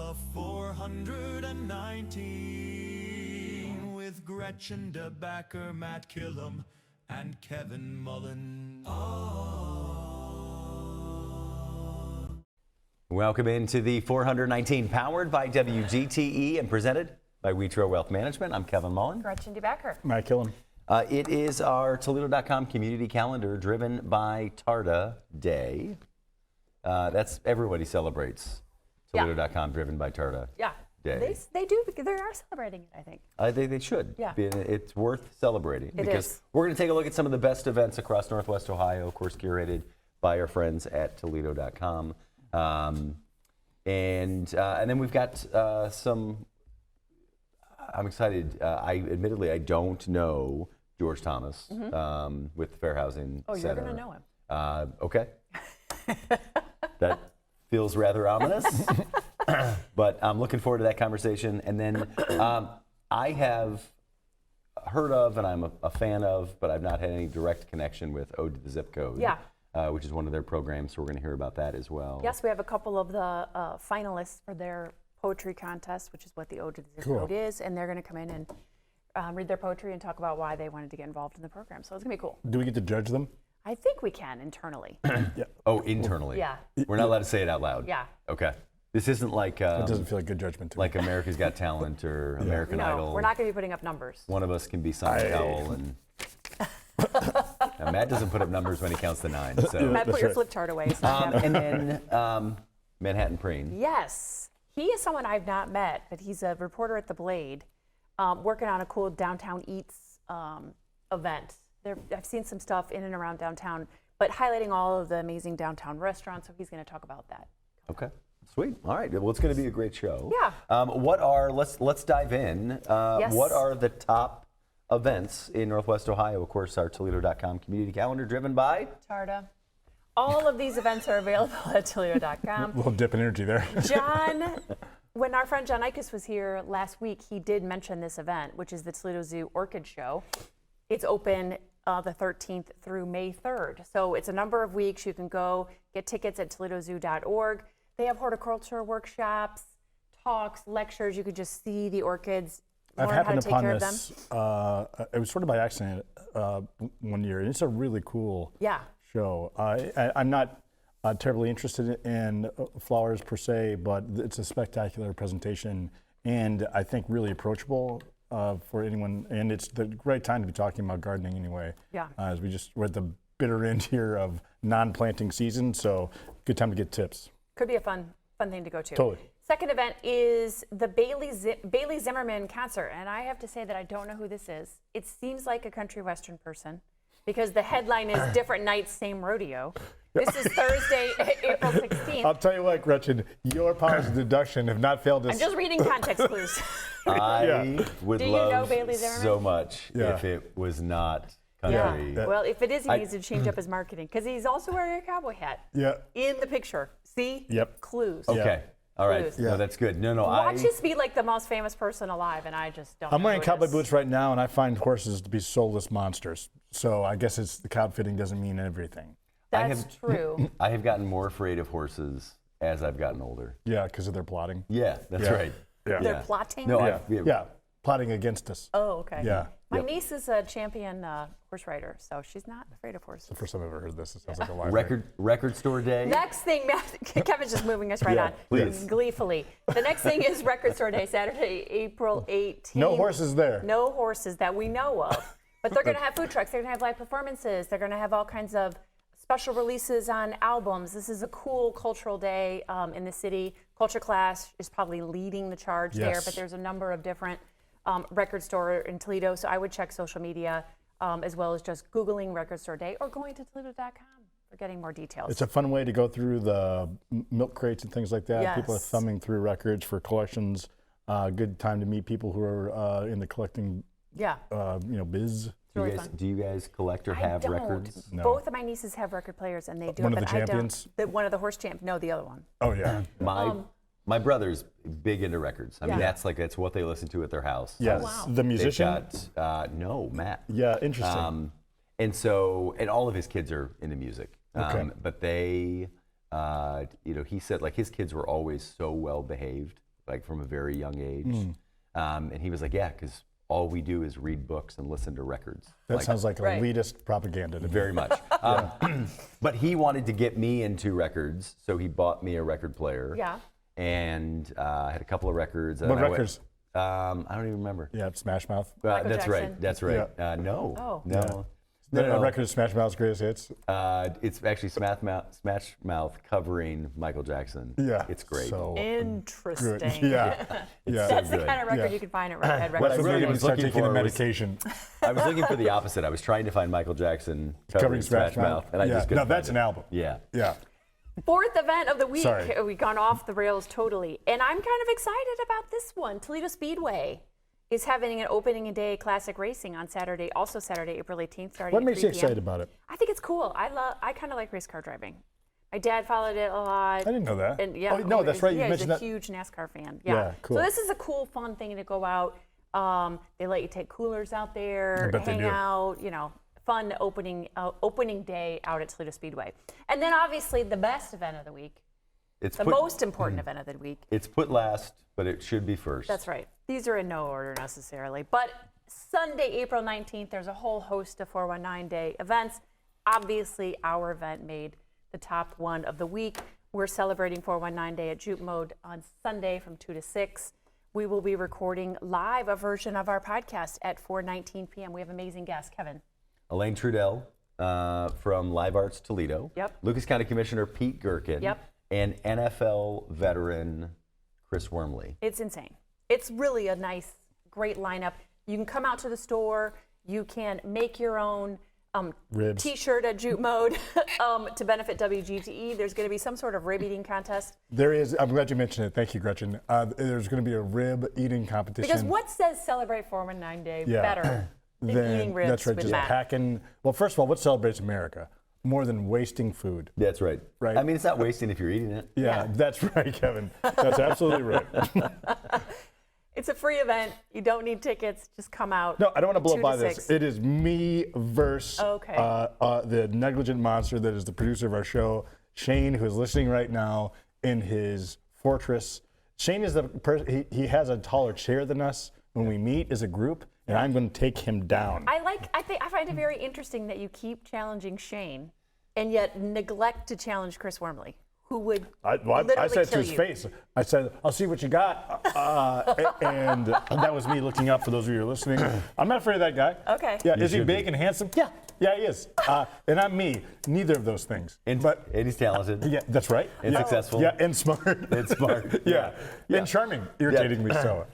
The 419 with Gretchen DeBacker, Matt Killam, and Kevin Mullen. Welcome into the 419, powered by WGTE and presented by Wheatro Wealth Management. I'm Kevin Mullen. Gretchen DeBacker. Matt Killam. It is our Toledo.com community calendar driven by TARTA Day. That's everybody celebrates Toledo.com driven by TARTA Day. They do. They are celebrating it, I think. They should. Yeah. It's worth celebrating because we're going to take a look at some of the best events across Northwest Ohio, of course, curated by our friends at Toledo.com. And then we've got some. I'm excited. Admittedly, I don't know George Thomas with the Fair Housing Center. You're going to know him. Okay. That feels rather ominous, but I'm looking forward to that conversation. And then I have heard of, and I'm a fan of, but I've not had any direct connection with Ode to the Zipco. Yeah. Which is one of their programs, so we're going to hear about that as well. Yes, we have a couple of the finalists for their poetry contest, which is what the Ode to the Zipco is, and they're going to come in and read their poetry and talk about why they wanted to get involved in the program. So it's going to be cool. Do we get to judge them? I think we can internally. Yeah. Oh, internally? Yeah. We're not allowed to say it out loud? Yeah. Okay. This isn't like... It doesn't feel like good judgment to me. Like America's Got Talent or American Idol. No, we're not going to be putting up numbers. One of us can be Simon Cowell and... Now, Matt doesn't put up numbers when he counts to 9. So. Matt, put your flip chart away. It's not happening. And then Manhattan Preen. Yes. He is someone I've not met, but he's a reporter at The Blade, working on a cool Downtown Eats event. I've seen some stuff in and around downtown, but highlighting all of the amazing downtown restaurants, so he's going to talk about that. Okay. Sweet. All right. Well, it's going to be a great show. Yeah. Let's dive in. Yes. What are the top events in Northwest Ohio? Of course, our Toledo.com community calendar driven by TARTA. All of these events are available at Toledo.com. A little dip in energy there. John, when our friend John Ickes was here last week, he did mention this event, which is the Toledo Zoo Orchid Show. It's open the 13th through May 3rd. So it's a number of weeks. You can go get tickets at ToledoZoo.org. They have horticulture workshops, talks, lectures. You could just see the orchids, I've learn how to happened take upon care of this. them. It was sort of by accident one year, and it's a really cool show. I'm not terribly interested in flowers per se, but it's a spectacular presentation, and I think really approachable for anyone. And it's the right time to be talking about gardening anyway. Yeah. As we're at the bitter end here of non-planting season, so good time to get tips. Could be a fun thing to go to. Totally. Second event is the Bailey Zimmerman concert, and I have to say that I don't know who this is. It seems like a country western person because the headline is Different Nights, Same Rodeo. This is Thursday, April 16th. I'll tell you what, Gretchen, your powers of deduction have not failed us. I'm just reading context clues. I would love Bailey Zimmerman? so much if it was not country. Yeah. Well, if it is, he needs to change up his marketing because he's also wearing a cowboy hat. Yeah. In the picture. See? Yep. Clues. Okay. All right. Clues. No, that's good. No, Watch this be like the most famous person alive, and I just don't know. I'm wearing who it cowboy is. boots right now, and I find horses to be soulless monsters. So I guess it's the cow fitting doesn't mean everything. That's true. I have gotten more afraid of horses as I've gotten older. Yeah, because of their plotting. Yeah, that's right. Yeah. They're plotting? No, Yeah, plotting against us. Oh, okay. Yeah. My niece is a champion horse rider, so she's not afraid of horses. The first time I've ever heard this, it sounds like a lie. Record store day. Next thing, Kevin's just moving us right on. Please. Gleefully. The next thing is Record Store Day, Saturday, April 18th. No horses there. No horses that we know of. But they're going to have food trucks. They're going to have live performances. They're going to have all kinds of special releases on albums. This is a cool cultural day in the city. Culture Class is probably leading the charge there, but there's a number of different record store in Toledo. So I would check social media as well as just Googling Record Store Day or going to Toledo.com for getting more details. It's a fun way to go through the milk crates and things like that. Yes. People are thumbing through records for collections. Good time to meet people who are in the collecting biz. Do you guys collect or have records? No. Both of my nieces have record players, and they do. One of the champions? One of the horse champ. No, the other one. Oh yeah. My brother's big into records. I mean, that's what they listen to at their house. Yes. Oh, wow. The musician? No, Matt. Yeah, interesting. And all of his kids are into music. Okay. But they, he said like his kids were always so well behaved. like from a very young age. And he was like, yeah, because all we do is read books and listen to records. That sounds like elitist propaganda to me. Very much. But he wanted to get me into records, so he bought me a record player. Yeah. And I had a couple of records. What records? I don't even remember. Yeah, Smash Mouth. Michael That's Jackson. right. That's right. Yeah. No. Oh. No. A record of Smash Mouth's greatest hits. It's actually Smash Mouth covering Michael Jackson. Yeah. It's great. So Interesting. good. Yeah. Yeah. That's so the kind of record Yeah. you can find at What record I That's really when you was start looking taking the for was- medication. I was looking for the opposite. I was trying to find Michael Jackson covering Smash Mouth, and I yeah. just couldn't No, find that's it. an album. Yeah. Yeah. Fourth event of the week. Sorry. We've gone off the rails totally. And I'm kind of excited about this one. Toledo Speedway is having an opening day classic racing on Saturday, also Saturday, April 18th, starting What at makes 3 you p.m. excited about it? I think it's cool. I kind of like race car driving. My dad followed it a lot. I didn't know that. And yeah, Oh, no, that's right. You he's mentioned a that. huge NASCAR fan. Yeah. Yeah, cool. So this is a cool, fun thing to go out. They let you take coolers out there, I bet they hang do. out. You know, fun opening day out at Toledo Speedway. And then obviously the best event of the week, It's the most important event of the week. It's put last, but it should be first. That's right. These are in no order necessarily. But Sunday, April 19th, there's a whole host of 419-day events. Obviously, our event made the top one of the week. We're celebrating 419-day at Juke Mode on Sunday from 2 to 6. We will be recording live a version of our podcast at 4:19 p.m. We have amazing guests. Kevin. Elaine Trudell from Live Arts Toledo. Yep. Lucas County Commissioner Pete Gherkin. Yep. And NFL veteran Chris Wormley. It's insane. It's really a nice, great lineup. You can come out to the store. You can make your own Ribs. T-shirt at Jute Mode to benefit WGTE. There's going to be some sort of rib eating contest. There is. I'm glad you mentioned it. Thank you, Gretchen. There's going to be a rib eating competition. Because what says celebrate 419-day Yeah. better than eating ribs that's right. with Just Matt? packing. Well, first of all, what celebrates America more than wasting food? That's right. Right. I mean, it's not wasting if you're eating it. Yeah, that's right, Kevin. That's absolutely right. It's a free event. You don't need tickets. Just come out. No, I don't want to blow 2 by to this. 6. It is me versus Okay. the negligent monster that is the producer of our show, Shane, who is listening right now in his fortress. Shane is the person, he has a taller chair than us when we meet as a group, and I'm going to take him down. I find it very interesting that you keep challenging Shane and yet neglect to challenge Chris Wormley, who would I literally said to kill his you. face, I said, I'll see what you got. And that was me looking up for those of you who are listening. I'm not afraid of that guy. Okay. Yeah, is he should be. big and handsome? Yeah. Yeah, he is. And I'm me. Neither of those things. And he's talented. Yeah, that's right. And yeah. successful. Yeah, and smart. And smart. yeah. And charming, irritatingly so.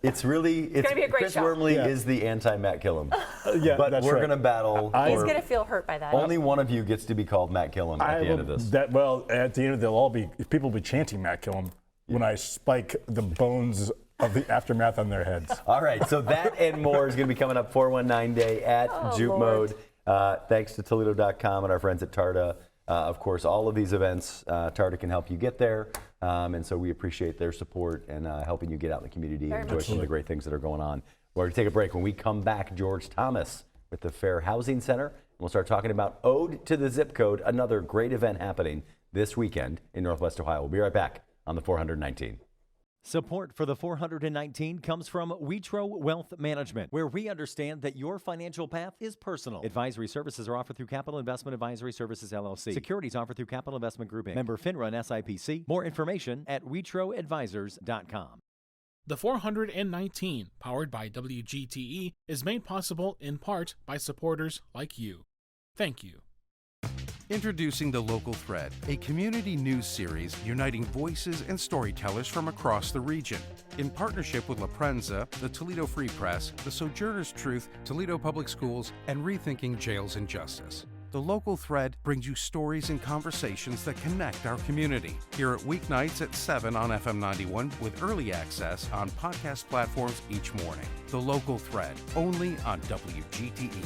It's really, gonna be a great Chris show. Wormley Yeah. is the anti-Matt Killam. Yeah, But that's we're right. going to battle. He's for- going to feel hurt by that. Only one of you gets to be called Matt Killam at the end of this. Well, at the end, people will be chanting Matt Killam when I spike the bones of the aftermath on their heads. All right, so that and more is going to be coming up 419 Day at Juke Lord. Mode. Thanks to Toledo.com and our friends at TARTA. Of course, all of these events, TARTA can help you get there. And so we appreciate their support and helping you get out in the community and enjoy some of the great things that are going on. We're going to take a break. When we come back, George Thomas with the Fair Housing Center. And we'll start talking about Ode to the Zip Code, another great event happening this weekend in Northwest Ohio. We'll be right back on the 419. Support for the 419 comes from Witro Wealth Management, where we understand that your financial path is personal. Advisory services are offered through Capital Investment Advisory Services, LLC. Securities offered through Capital Investment Group, Inc. Member FINRA and SIPC. More information at witroadvisors.com. The 419, powered by WGTE, is made possible in part by supporters like you. Thank you. Introducing The Local Thread, a community news series uniting voices and storytellers from across the region. In partnership with La Prensa, the Toledo Free Press, the Sojourner's Truth, Toledo Public Schools, and Rethinking Jails and Justice. The Local Thread brings you stories and conversations that connect our community. Hear it weeknights at 7 on FM 91 with early access on podcast platforms each morning. The Local Thread, only on WGTE.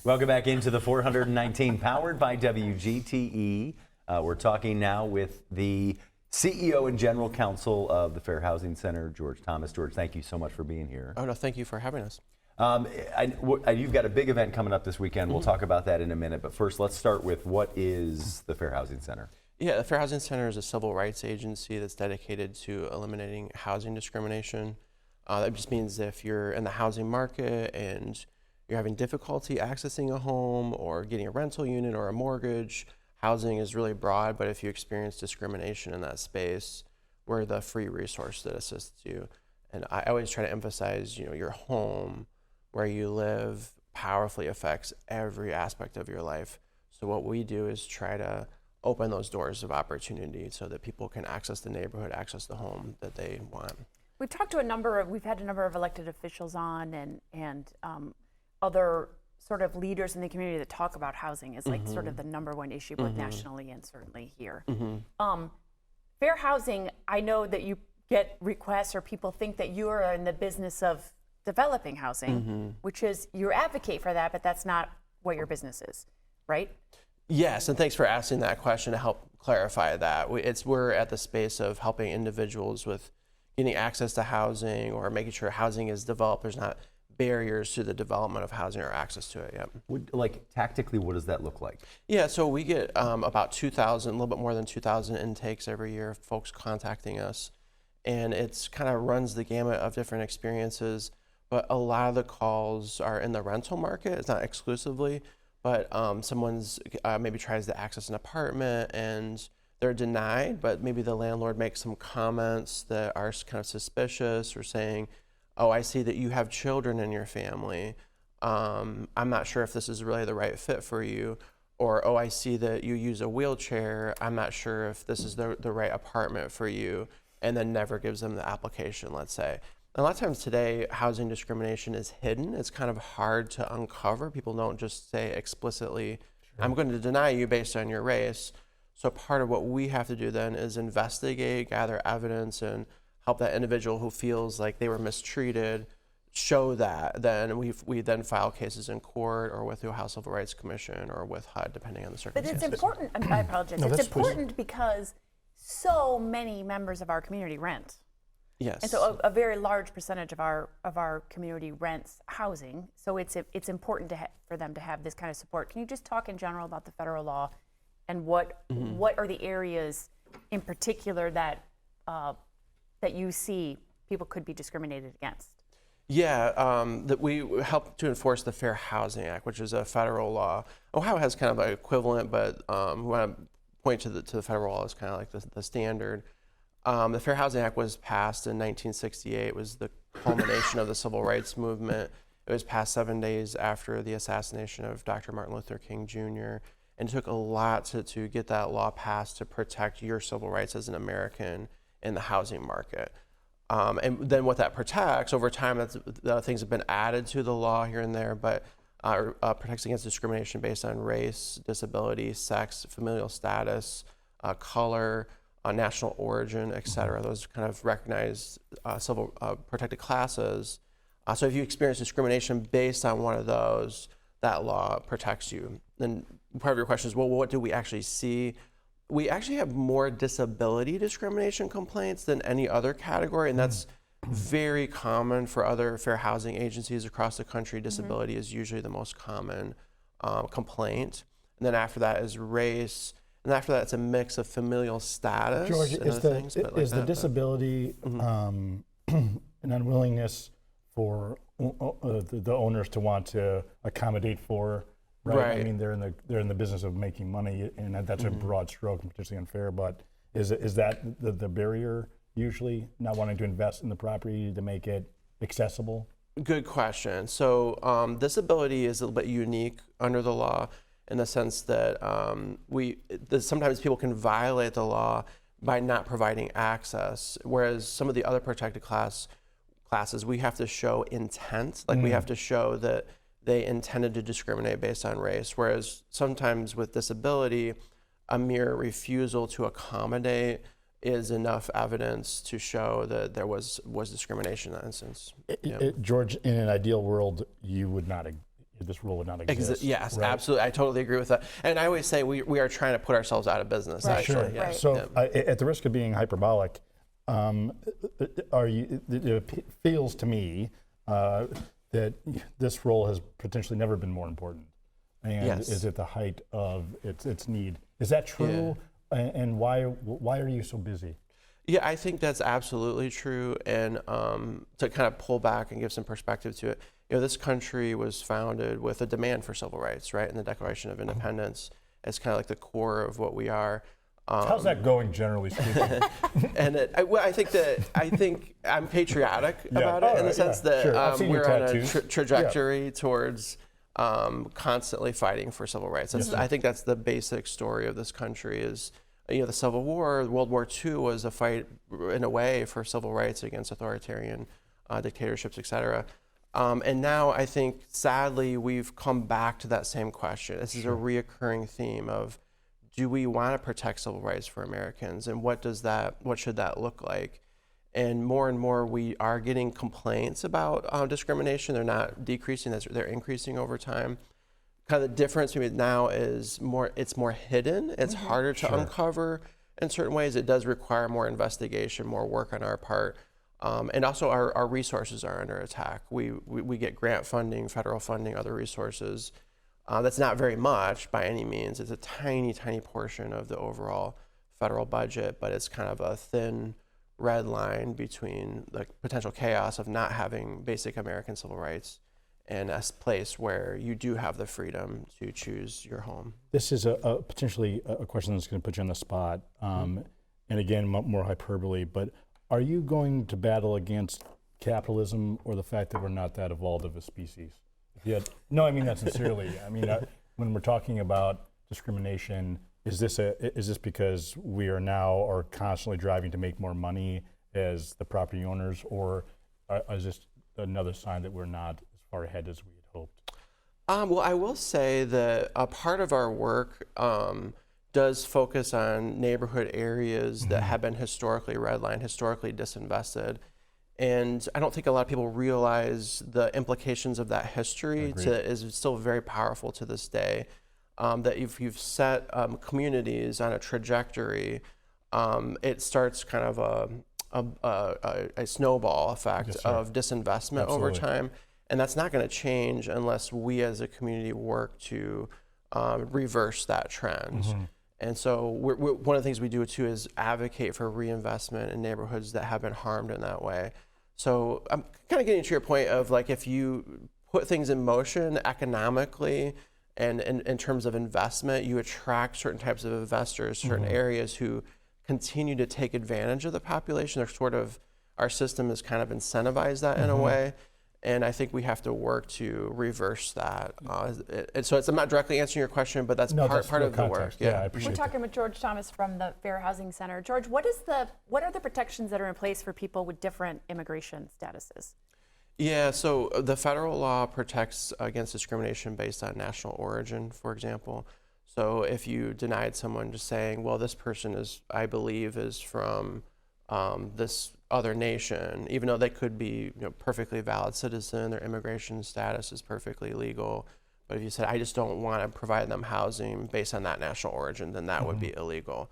Welcome back into the 419, powered by WGTE. We're talking now with the CEO and General Counsel of the Fair Housing Center, George Thomas. George, thank you so much for being here. Oh, no, thank you for having us. You've got a big event coming up this weekend. We'll talk about that in a minute. But first, let's start with what is the Fair Housing Center? Yeah, the Fair Housing Center is a civil rights agency that's dedicated to eliminating housing discrimination. That just means if you're in the housing market and you're having difficulty accessing a home or getting a rental unit or a mortgage, housing is really broad, but if you experience discrimination in that space, we're the free resource that assists you. And I always try to emphasize, your home, where you live, powerfully affects every aspect of your life. So what we do is try to open those doors of opportunity so that people can access the neighborhood, access the home that they want. We've talked to we've had a number of elected officials on and other sort of leaders in the community that talk about housing as like sort of the number one issue, both nationally and certainly here. Fair housing, I know that you get requests or people think that you are in the business of developing housing, which is you advocate for that, but that's not what your business is, right? Yes, and thanks for asking that question to help clarify that. We're at the space of helping individuals with getting access to housing or making sure housing is developed. There's not barriers to the development of housing or access to it. Tactically, what does that look like? Yeah, so we get about 2,000, a little bit more than 2,000 intakes every year, folks contacting us. And it's kind of runs the gamut of different experiences, but a lot of the calls are in the rental market. It's not exclusively, but someone's maybe tries to access an apartment and they're denied, but maybe the landlord makes some comments that are kind of suspicious or saying, oh, I see that you have children in your family. I'm not sure if this is really the right fit for you. Or, oh, I see that you use a wheelchair. I'm not sure if this is the right apartment for you. And then never gives them the application, let's say. A lot of times today, housing discrimination is hidden. It's kind of hard to uncover. People don't just say explicitly, I'm going to deny you based on your race. So part of what we have to do then is investigate, gather evidence, and help that individual who feels like they were mistreated show that. Then we then file cases in court or with the Ohio Civil Rights Commission or with HUD, depending on the circumstances. But it's important, I apologize, No, it's important because so many members of our community rent. Yes. And so a very large percentage of our community rents housing. So it's important for them to have this kind of support. Can you just talk in general about the federal law and what are the areas in particular that you see people could be discriminated against? Yeah, that we help to enforce the Fair Housing Act, which is a federal law. Ohio has kind of an equivalent, but we want to point to the federal law as kind of like the standard. The Fair Housing Act was passed in 1968. It was the culmination of the civil rights movement. It was passed 7 days after the assassination of Dr. Martin Luther King Jr. And it took a lot to get that law passed to protect your civil rights as an American in the housing market. And then what that protects over time, things have been added to the law here and there, but protects against discrimination based on race, disability, sex, familial status, color, national origin, et cetera. Those kind of recognized civil protected classes. So if you experience discrimination based on one of those, that law protects you. Then part of your question is, well, what do we actually see? We actually have more disability discrimination complaints than any other category, and that's very common for other fair housing agencies across the country. Disability is usually the most common complaint. And then after that is race, and after that it's a mix of familial status. George, and is the disability an unwillingness for the owners to want to accommodate for? Right. I mean, they're in the business of making money, and that's a broad stroke and potentially unfair. But is that the barrier usually, not wanting to invest in the property to make it accessible? Good question. So disability is a little bit unique under the law in the sense that sometimes people can violate the law by not providing access, whereas some of the other protected classes we have to show intent, like we have to show that they intended to discriminate based on race, whereas sometimes with disability, a mere refusal to accommodate is enough evidence to show that there was discrimination in that instance. George, in an ideal world, this rule would not exist. Yes, right? Absolutely. I totally agree with that. And I always say we are trying to put ourselves out of business, right. actually. Sure. Yeah. Right. So at the risk of being hyperbolic, it feels to me that this role has potentially never been more important, and is at the height of its need. Is that true? And why are you so busy? Yeah, I think that's absolutely true. And to kind of pull back and give some perspective to it, this country was founded with a demand for civil rights, right? And the Declaration of Independence is kind of like the core of what we are. How's that going, generally speaking? And I think I'm patriotic about it in the sense that we're on a trajectory towards constantly fighting for civil rights. I think that's the basic story of this country is, the Civil War, World War II was a fight in a way for civil rights against authoritarian dictatorships, et cetera. And now I think, sadly, we've come back to that same question. This is a reoccurring theme of, do we want to protect civil rights for Americans, and what should that look like? And more we are getting complaints about discrimination. They're not decreasing, they're increasing over time. Kind of the difference between now is it's more hidden. It's harder to uncover in certain ways. It does require more investigation, more work on our part. And also our resources are under attack. We get grant funding, federal funding, other resources. That's not very much by any means. It's a tiny, tiny portion of the overall federal budget, but it's kind of a thin red line between the potential chaos of not having basic American civil rights and a place where you do have the freedom to choose your home. This is potentially a question that's going to put you on the spot. And again, more hyperbole, but are you going to battle against capitalism or the fact that we're not that evolved of a species? No, I mean that sincerely. I mean, when we're talking about discrimination, is this because we are constantly driving to make more money as the property owners, or is this another sign that we're not as far ahead as we had hoped? Well, I will say that a part of our work does focus on neighborhood areas that have been historically redlined, historically disinvested. And I don't think a lot of people realize the implications of that history is still very powerful to this day. That if you've set communities on a trajectory, it starts kind of a snowball effect of disinvestment over time. And that's not going to change unless we as a community work to reverse that trend. And so one of the things we do too is advocate for reinvestment in neighborhoods that have been harmed in that way. So I'm kind of getting to your point of like, if you put things in motion economically and in terms of investment, you attract certain types of investors, certain areas who continue to take advantage of the population. They're sort of, our system has kind of incentivized that in a way. And I think we have to work to reverse that. And so I'm not directly answering your question, but that's part of the work. Yeah, I appreciate We're talking with George Thomas from the Fair Housing Center. George, what are the protections that are in place for people with different immigration statuses? Yeah, so the federal law protects against discrimination based on national origin, for example. So if you denied someone just saying, well, this person I believe is from this other nation, even though they could be perfectly valid citizen, their immigration status is perfectly legal. But if you said, I just don't want to provide them housing based on that national origin, then that would be illegal.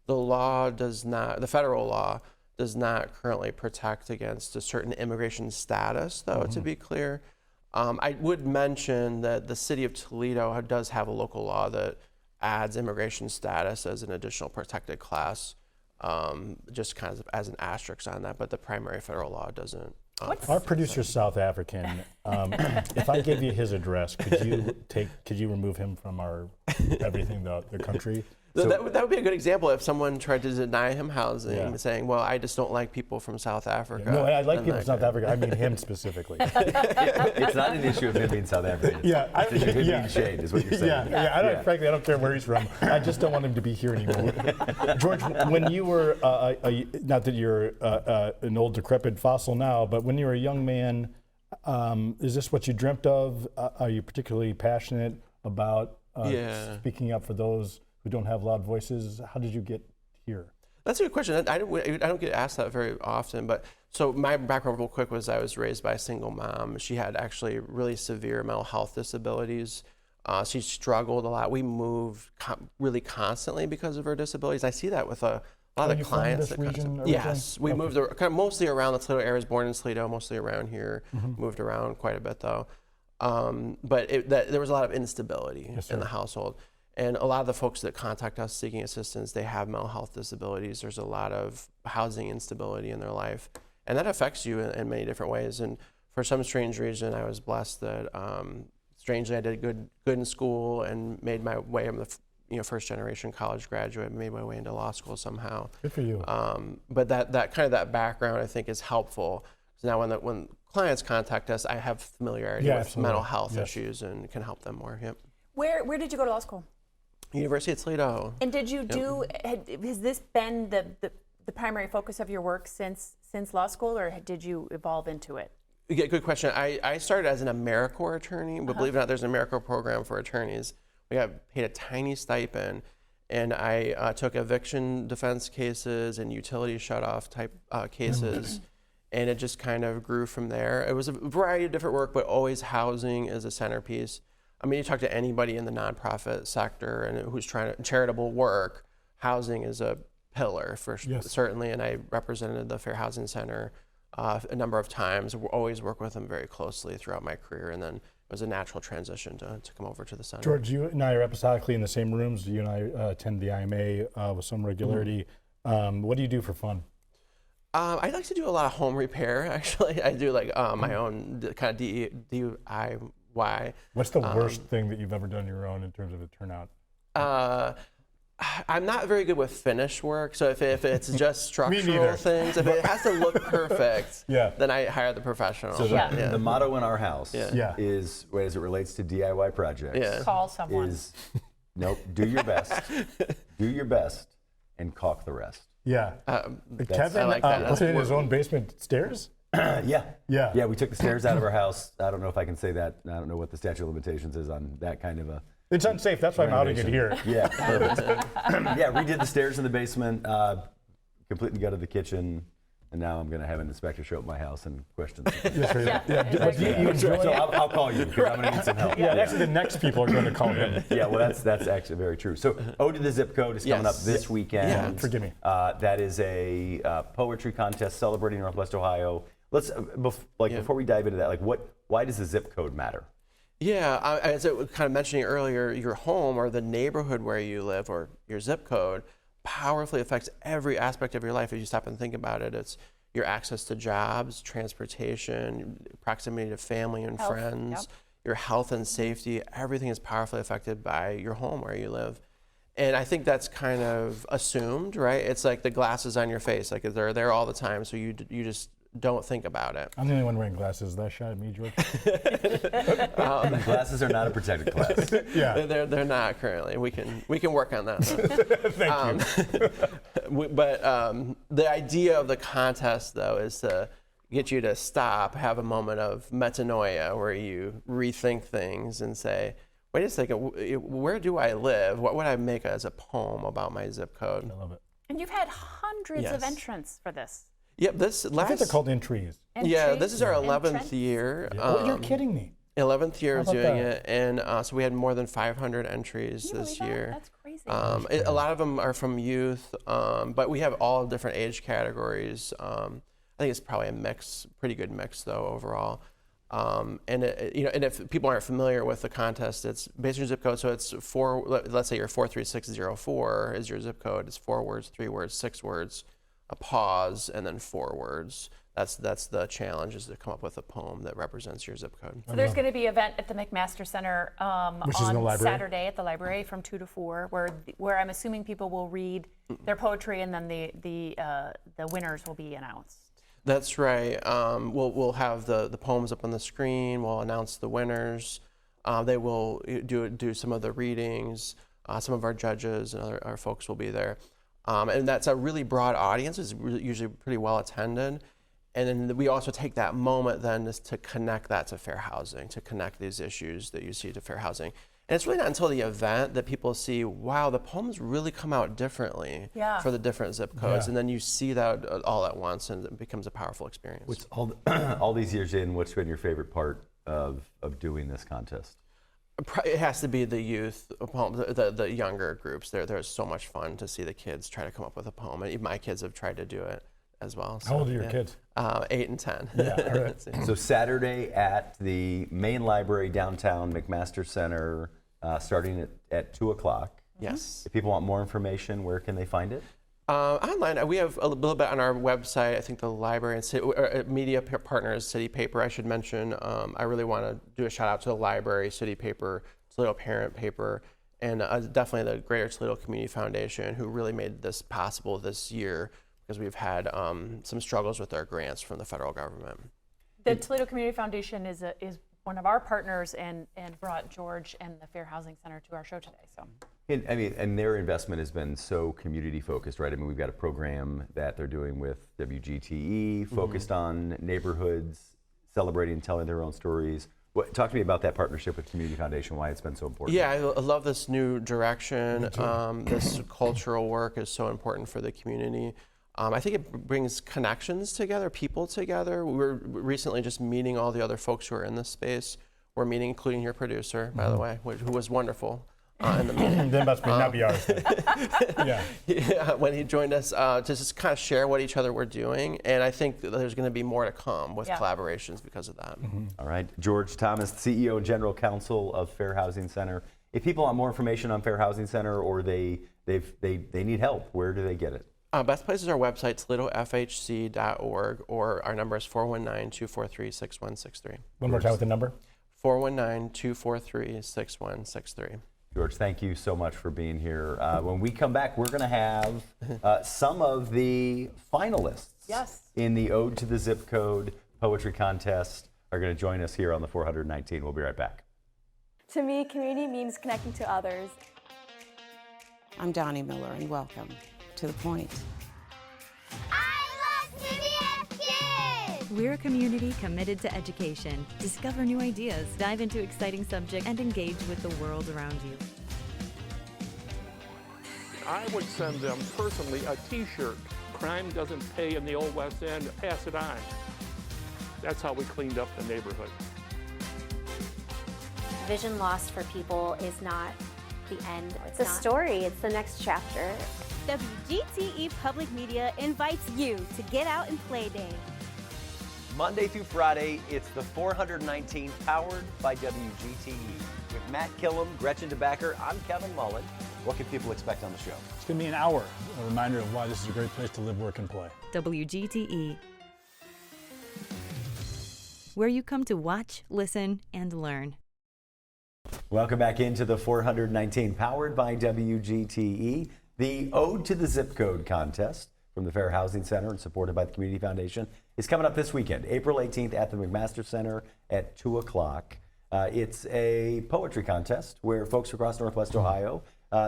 The federal law does not currently protect against a certain immigration status, though, to be clear. I would mention that the city of Toledo does have a local law that adds immigration status as an additional protected class. Just kind of as an asterisk on that, but the primary federal law doesn't. Our producer's South African. If I give you his address, could you remove him from our everything the country? So that would be a good example if someone tried to deny him housing, saying, well, I just don't like people from South Africa. No, I like people from South Africa. I mean him specifically. It's not an issue of him being South African. It's being shade is what you're saying. Frankly, I don't care where he's from. I just don't want him to be here anymore. George, when you were, not that you're an old decrepit fossil now, but when you were a young man, is this what you dreamt of? Are you particularly passionate about speaking up for those who don't have loud voices? How did you get here? That's a good question. I don't get asked that very often, but so my background real quick was I was raised by a single mom. She had actually really severe mental health disabilities. She struggled a lot. We moved really constantly because of her disabilities. I see that with a lot of the clients. From this region yes, we moved kind of mostly around the Toledo area. I was born in Toledo, mostly around here. Moved around quite a bit though. But there was a lot of instability in the household. And a lot of the folks that contact us seeking assistance, they have mental health disabilities. There's a lot of housing instability in their life, and that affects you in many different ways. And for some strange reason, I was blessed that, strangely, I did good in school and made my way. I'm the first generation college graduate, made my way into law school somehow. Good for you. But that kind of that background, I think, is helpful. So now when clients contact us, I have familiarity with absolutely. mental health issues and can help them more. Yep. Where did you go to law school? University of Toledo. And did you has this been the primary focus of your work since law school, or did you evolve into it? Yeah, good question. I started as an AmeriCorps attorney, but believe it or not, there's an AmeriCorps program for attorneys. We got paid a tiny stipend, and I took eviction defense cases and utility shutoff type cases, and it just kind of grew from there. It was a variety of different work, but always housing is a centerpiece. I mean, you talk to anybody in the nonprofit sector and who's trying to charitable work, housing is a pillar for certainly. And I represented the Fair Housing Center a number of times. We always work with them very closely throughout my career, and then it was a natural transition to come over to the center. George, you and I are episodically in the same rooms. You and I attend the IMA with some regularity. What do you do for fun? I like to do a lot of home repair, actually. I do like my own kind of DIY. What's the worst thing that you've ever done on your own in terms of a turnout? I'm not very good with finish work, so if it's just structural things, if it has to look perfect, then I hire the professional. So the motto in our house is, as it relates to DIY projects, call someone. Nope, do your best, and caulk the rest. Yeah. Kevin like that. put in his own basement stairs? Yeah, we took the stairs out of our house. I don't know if I can say that. I don't know what the statute of limitations is on that kind of a... It's unsafe. That's why I'm outing it here. Yeah, perfect. Yeah, redid the stairs in the basement, completely gutted the kitchen, and now I'm going to have an inspector show up my house and question something. So I'll call you because I'm going to need some help. Actually, the next people are going to call him. Yeah, well, that's actually very true. So, Ode to the Zip Code is coming up this weekend. Yeah, forgive me. That is a poetry contest celebrating Northwest Ohio. Let's before we dive into that, why does the zip code matter? Yeah, as I was kind of mentioning earlier, your home or the neighborhood where you live or your zip code powerfully affects every aspect of your life. If you stop and think about it, it's your access to jobs, transportation, proximity to family and friends, your health and safety. Everything is powerfully affected by your home where you live. And I think that's kind of assumed, right? It's like the glasses on your face, like they're there all the time, so you just don't think about it. I'm the only one wearing glasses. Is that a shot at me, George? Glasses are not a protected class. They're not currently. We can work on that. Thank you. But the idea of the contest, though, is to get you to stop, have a moment of metanoia, where you rethink things and say, wait a second, where do I live? What would I make as a poem about my zip code? I love it. And you've had hundreds of entrants for this. Yep, I think they're called entries. This is our 11th year. You're kidding me. 11th year of doing that? it, and so we had more than 500 entries this year. That's crazy. A lot of them are from youth, but we have all different age categories. I think it's probably a mix, pretty good mix though overall. And if people aren't familiar with the contest, it's based on your zip code. So it's let's say your 43604 is your zip code. It's 4 words, 3 words, 6 words, a pause, and then 4 words. That's the challenge, is to come up with a poem that represents your zip code. So there's going to be an event at the McMaster Center on Saturday at the library from 2 to 4, where I'm assuming people will read their poetry, and then the winners will be announced. That's right. We'll have the poems up on the screen. We'll announce the winners. They will do some of the readings. Some of our judges and our folks will be there. And that's a really broad audience. It's usually pretty well attended. And then we also take that moment then to connect that to fair housing, to connect these issues that you see to fair housing. And it's really not until the event that people see, wow, the poems really come out differently for the different zip codes. And then you see that all at once, and it becomes a powerful experience. All these years in, what's been your favorite part of doing this contest? It has to be the youth poems, the younger groups. They're so much fun to see the kids try to come up with a poem. And my kids have tried to do it as well. How old are your kids? 8 and 10. Yeah, all right. So Saturday at the main library downtown, McMaster Center, starting at 2 o'clock. Yes. If people want more information, where can they find it? Online, we have a little bit on our website. I think the library and city, media partners, City Paper, I should mention. I really want to do a shout out to the library, City Paper, Toledo Parent Paper, and definitely the Greater Toledo Community Foundation, who really made this possible this year, because we've had some struggles with our grants from the federal government. The Toledo Community Foundation is one of our partners and brought George and the Fair Housing Center to our show today. So. And their investment has been so community focused, right? I mean, we've got a program that they're doing with WGTE focused on neighborhoods, celebrating and telling their own stories. Talk to me about that partnership with Community Foundation, why it's been so important. Yeah, I love this new direction. This cultural work is so important for the community. I think it brings connections together, people together. We were recently just meeting all the other folks who are in this space. We're meeting, including your producer, by the way, who was wonderful. In the meeting. That must not be ours. Yeah, when he joined us to just kind of share what each other were doing, and I think that there's going to be more to come with collaborations because of that. All right, George Thomas, CEO and General Counsel of Fair Housing Center. If people want more information on Fair Housing Center or they need help, where do they get it? Best place is our website, ToledoFHC.org, or our number is 419-243-6163. One more time with the number. 419-243-6163. George, thank you so much for being here. When we come back, we're going to have some of the finalists in the Ode to the Zip Code Poetry Contest are going to join us here on the 419. We'll be right back. To me, community means connecting to others. I'm Donnie Miller, and welcome to The Point. We're a community committed to education. Discover new ideas, dive into exciting subjects, and engage with the world around you. I would send them personally a t-shirt. Crime doesn't pay in the Old West End, pass it on. That's how we cleaned up the neighborhood. Vision loss for people is not the end. It's a story, it's the next chapter. WGTE Public Media invites you to Get Out and Play Day. Monday through Friday, it's the 419 powered by WGTE. With Matt Killam, Gretchen DeBacker, I'm Kevin Mullen. What can people expect on the show? It's going to be an hour, a reminder of why this is a great place to live, work, and play. WGTE, where you come to watch, listen, and learn. Welcome back into the 419, powered by WGTE, the Ode to the Zip Code contest from the Fair Housing Center and supported by the Community Foundation is coming up this weekend, April 18th at the McMaster Center at 2 o'clock. It's a poetry contest where folks across Northwest Ohio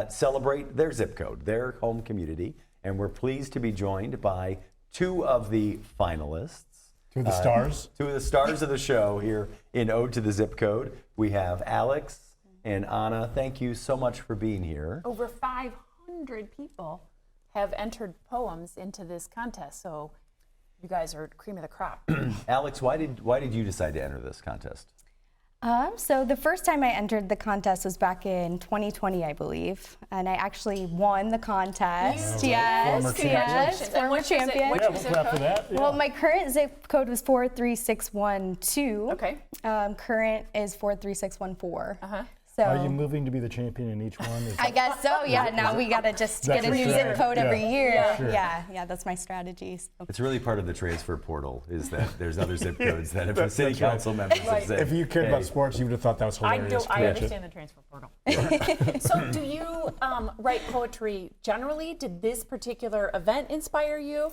celebrate their zip code, their home community, and we're pleased to be joined by two of the finalists. Two of the stars? Two of the stars of the show here in Ode to the Zip Code. We have Alex and Anna. Thank you so much for being here. Over 500 people have entered poems into this contest, so you guys are cream of the crop. Alex, why did you decide to enter this contest? So the first time I entered the contest was back in 2020, I believe, and I actually won the contest. Yes, former champion. Yeah, we'll clap for that. Yeah. Well, my current zip code was 43612. Okay. Current is 43614. So are you moving to be the champion in each one? I guess so, yeah. Now we got to just get a new zip code every year. Yeah, that's my strategy. So. It's really part of the transfer portal is that there's other zip codes that if the city council members have said, if you cared about sports, you would have thought that was hilarious. I understand the transfer portal. So do you write poetry generally? Did this particular event inspire you?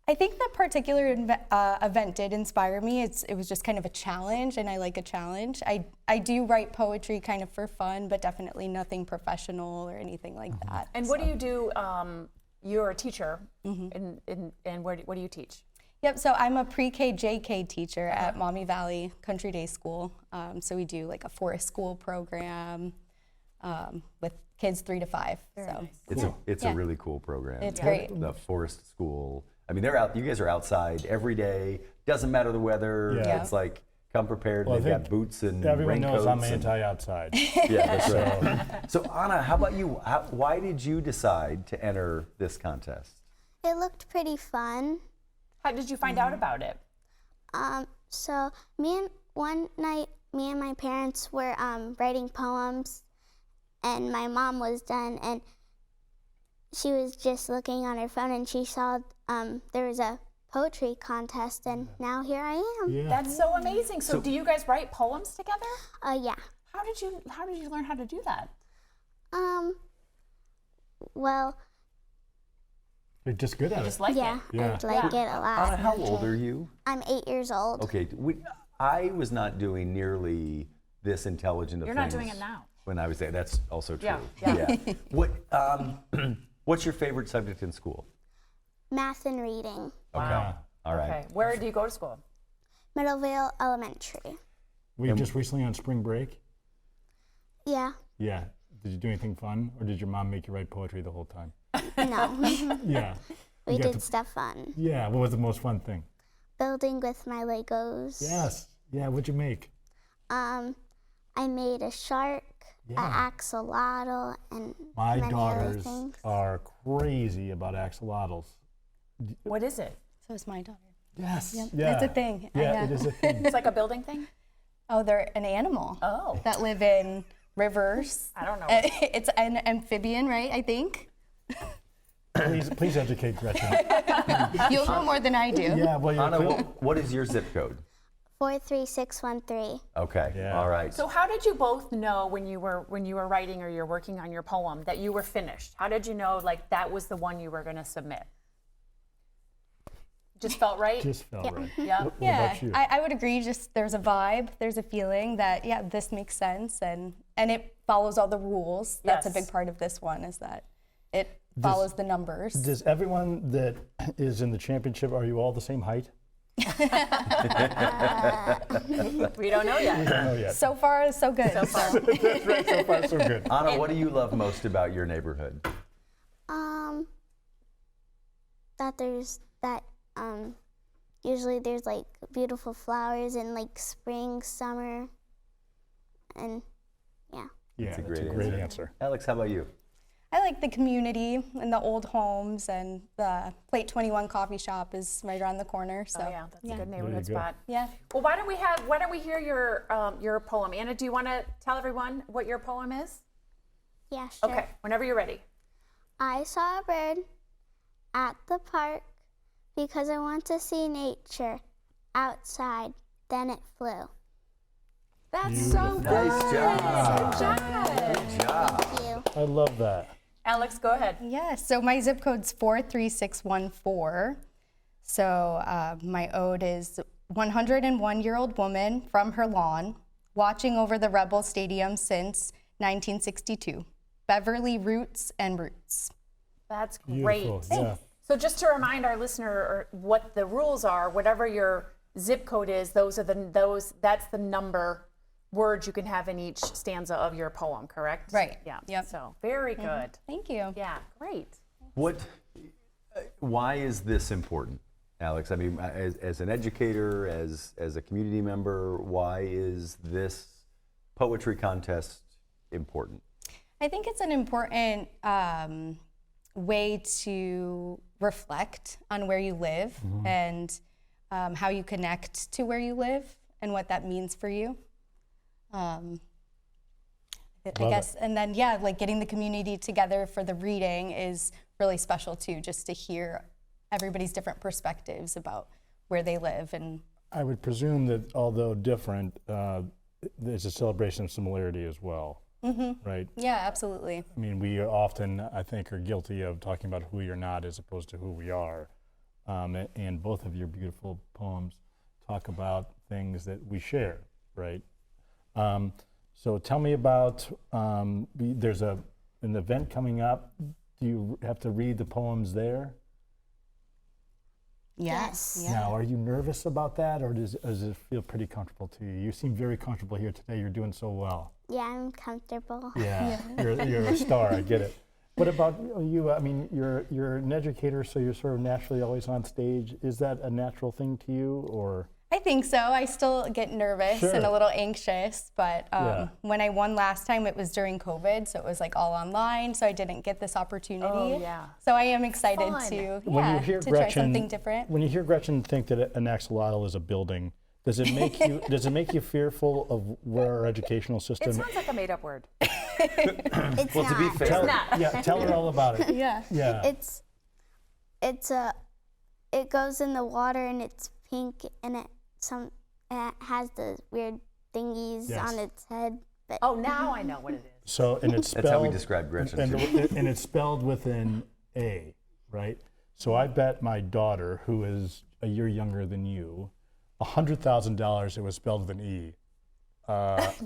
I think that particular event did inspire me. It was just kind of a challenge, and I like a challenge. I do write poetry kind of for fun, but definitely nothing professional or anything like that. And what do you do? You're a teacher, and what do you teach? Yep, so I'm a pre-K, JK teacher at Maumee Valley Country Day School. So we do like a forest school program with kids 3 to 5. So nice. It's a really cool program. It's great. The forest school. I mean, you guys are outside every day. Doesn't matter the weather. Yeah. It's like come prepared. Well, they've got boots and everyone raincoats. knows I'm anti-outside. Yeah, that's right. So Anna, how about you? Why did you decide to enter this contest? It looked pretty fun. How did you find out about it? So one night, me and my parents were writing poems, and my mom was done, and she was just looking on her phone, and she saw there was a poetry contest, and now here I am. Yeah. That's so amazing. So do you guys write poems together? Yeah. How did you learn how to do that? Well, You're just good at it. Just like yeah, it. I like it a lot. Anna, how old are you? I'm 8 years old. Okay, I was not doing nearly this intelligent of You're things not doing it now. when I was there. That's also true. Yeah. What? What's your favorite subject in school? Math and reading. Okay. All right. Okay. Where do you go to school? Middlevale Elementary. Were you just recently on spring break? Yeah. Yeah. Did you do anything fun, or did your mom make you write poetry the whole time? No. Yeah. We You got did to- stuff fun. Yeah. What was the most fun thing? Building with my Legos. Yes. Yeah. What'd you make? I made a shark, Yeah. an axolotl, and My many other daughters things. are crazy about axolotls. What is it? So is my daughter. Yes. Yep. Yeah. It's a thing. Yeah, it is a thing. It's like a building thing? Oh, they're an animal. Oh. That live in rivers. I don't know. It's an amphibian, right? I think. Please educate Gretchen. You'll know more than I do. Yeah. Well, Anna, what is your zip code? 43613. Okay. Yeah. All right. So how did you both know when you were writing or you're working on your poem that you were finished? How did you know like that was the one you were going to submit? Just felt right? Just felt right. Yeah. What Yeah, about you? I would agree. Just there's a vibe, there's a feeling that this makes sense, and it follows all the rules. That's a Yes. big part of this one, is that it follows the numbers. Does everyone that is in the championship, are you all the same height? We don't know yet. We don't know yet. So far, so good. That's right. So far, so good. Anna, what do you love most about your neighborhood? Usually there's like beautiful flowers in like spring, summer, and yeah. Yeah, That's a that's a great great answer. answer. Alex, how about you? I like the community and the old homes, and the Plate 21 coffee shop is right around the corner. So Oh yeah, that's a good neighborhood go. spot. Yeah. Well, why don't we hear your poem? Anna, do you want to tell everyone what your poem is? Yeah, sure. Okay, whenever you're ready. I saw a bird at the park because I want to see nature outside. Then it flew. That's so good. Nice job. Good job. Good job. Thank you. I love that. Alex, go ahead. Yeah, so my zip code's 43614. So my ode is 101-year-old woman from her lawn, watching over the Rebel Stadium since 1962. Beverly Roots and Roots. That's great. Beautiful. Yeah. So just to remind our listener what the rules are, whatever your zip code is, that's the number words you can have in each stanza of your poem, correct? Right. Yeah. Yep. So very good. Thank you. Yeah, great. Why is this important, Alex? I mean, as an educator, as a community member, why is this poetry contest important? I think it's an important way to reflect on where you live and how you connect to where you live and what that means for you. I guess, and then like getting the community together for the reading is really special too, just to hear everybody's different perspectives about where they live. And I would presume that although different, there's a celebration of similarity as well, right? yeah, absolutely. I mean, we often, I think, are guilty of talking about who you're not as opposed to who we are. And both of your beautiful poems talk about things that we share, right? So tell me about, there's an event coming up. Do you have to read the poems there? Yes. Yeah. Now, are you nervous about that, or does it feel pretty comfortable to you? You seem very comfortable here today. You're doing so well. Yeah, I'm comfortable. Yeah, you're a star. I get it. What about you? I mean, you're an educator, so you're sort of naturally always on stage. Is that a natural thing to you, or? I think so. I still get nervous and a little anxious, but when I won last time, it was during COVID, so it was like all online, so I didn't get this opportunity. Oh, yeah. So I am excited Fun. to When you hear to Gretchen, try something different. When you hear Gretchen think that an axolotl is a building, Does it make you fearful of where our educational system? It sounds like a made-up word. It's Well, not. to be fair, Tell her all about it. Yeah. Yeah. It goes in the water and it's pink and it has the weird thingies on its head. But Oh, now I know what it is. So, and it's spelled. That's how we describe Gretchen. And it's spelled with an A, right? So I bet my daughter, who is a year younger than you, $100,000 it was spelled with an E.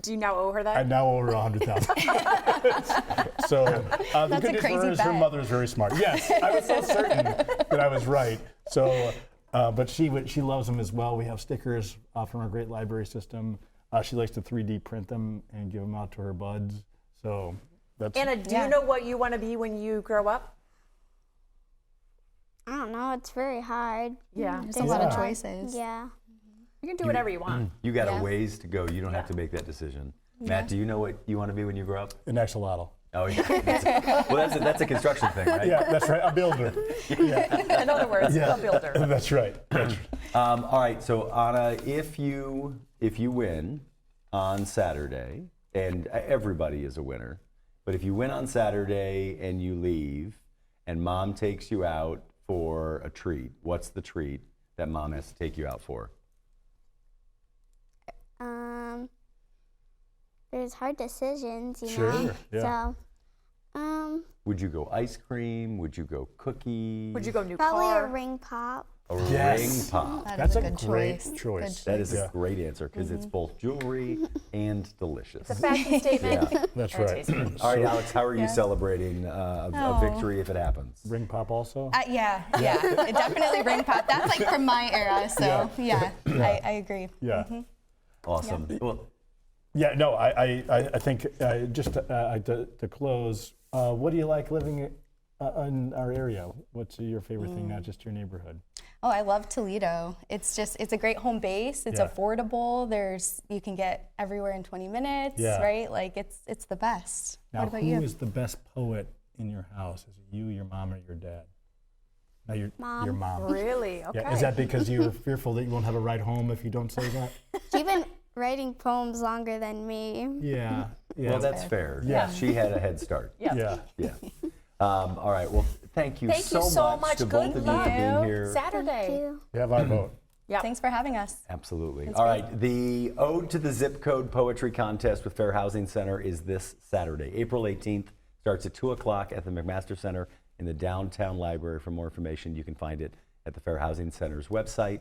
Do you now owe her that? I now owe her $100,000. So the good news for her is her mother is very smart. Yes, I was so certain that I was right. So, but she loves them as well. We have stickers from our great library system. She likes to 3D print them and give them out to her buds. So that's. Anna, do you know what you want to be when you grow up? I don't know. It's very hard. Yeah. There's a lot of choices. Yeah. You can do whatever you want. You got a ways to go. You don't have to make that decision. Matt, do you know what you want to be when you grow up? An axolotl. Oh, yeah. That's a construction thing, right? Yeah, that's right. A builder. Yeah. In other words, a builder. That's right. All right. So Anna, if you win on Saturday, and everybody is a winner, but if you win on Saturday and you leave, and Mom takes you out for a treat, what's the treat that Mom has to take you out for? There's hard decisions, you Sure, know. yeah. So, Would you go ice cream? Would you go cookies? Would you go new probably car? a ring pop. A Yes. ring pop. That's a good great choice. choice. That is a great answer because it's both jewelry and delicious. It's a fashion statement. Yeah. That's And right. tasty. All right, Alex, how are you celebrating a victory if it happens? Ring pop also? Yeah. It definitely ring pop. That's like from my era, so I agree. Yeah. Awesome. Well, Yeah, no, I think just to close, what do you like living in our area? What's your favorite thing, not just your neighborhood? Oh, I love Toledo. It's a great home base. It's affordable. You can get everywhere in 20 minutes, right? Like it's the best. Now, what about who you? is the best poet in your house? Is it you, your mom, or your dad? No, your mom. Really? Okay. Yeah, is that because you were fearful that you won't have a ride home if you don't say that? She's been writing poems longer than me. Yeah. well, that's fair. Yeah. She had a head start. Yeah. Yeah. All right. Well, thank you so much to both of you for being here. Saturday. Thank you. You have our vote. Yeah. Thanks for having us. Absolutely. That's All great. right. The Ode to the Zip Code Poetry Contest with Fair Housing Center is this Saturday, April 18th. Starts at 2 o'clock at the McMaster Center in the downtown library. For more information, you can find it at the Fair Housing Center's website.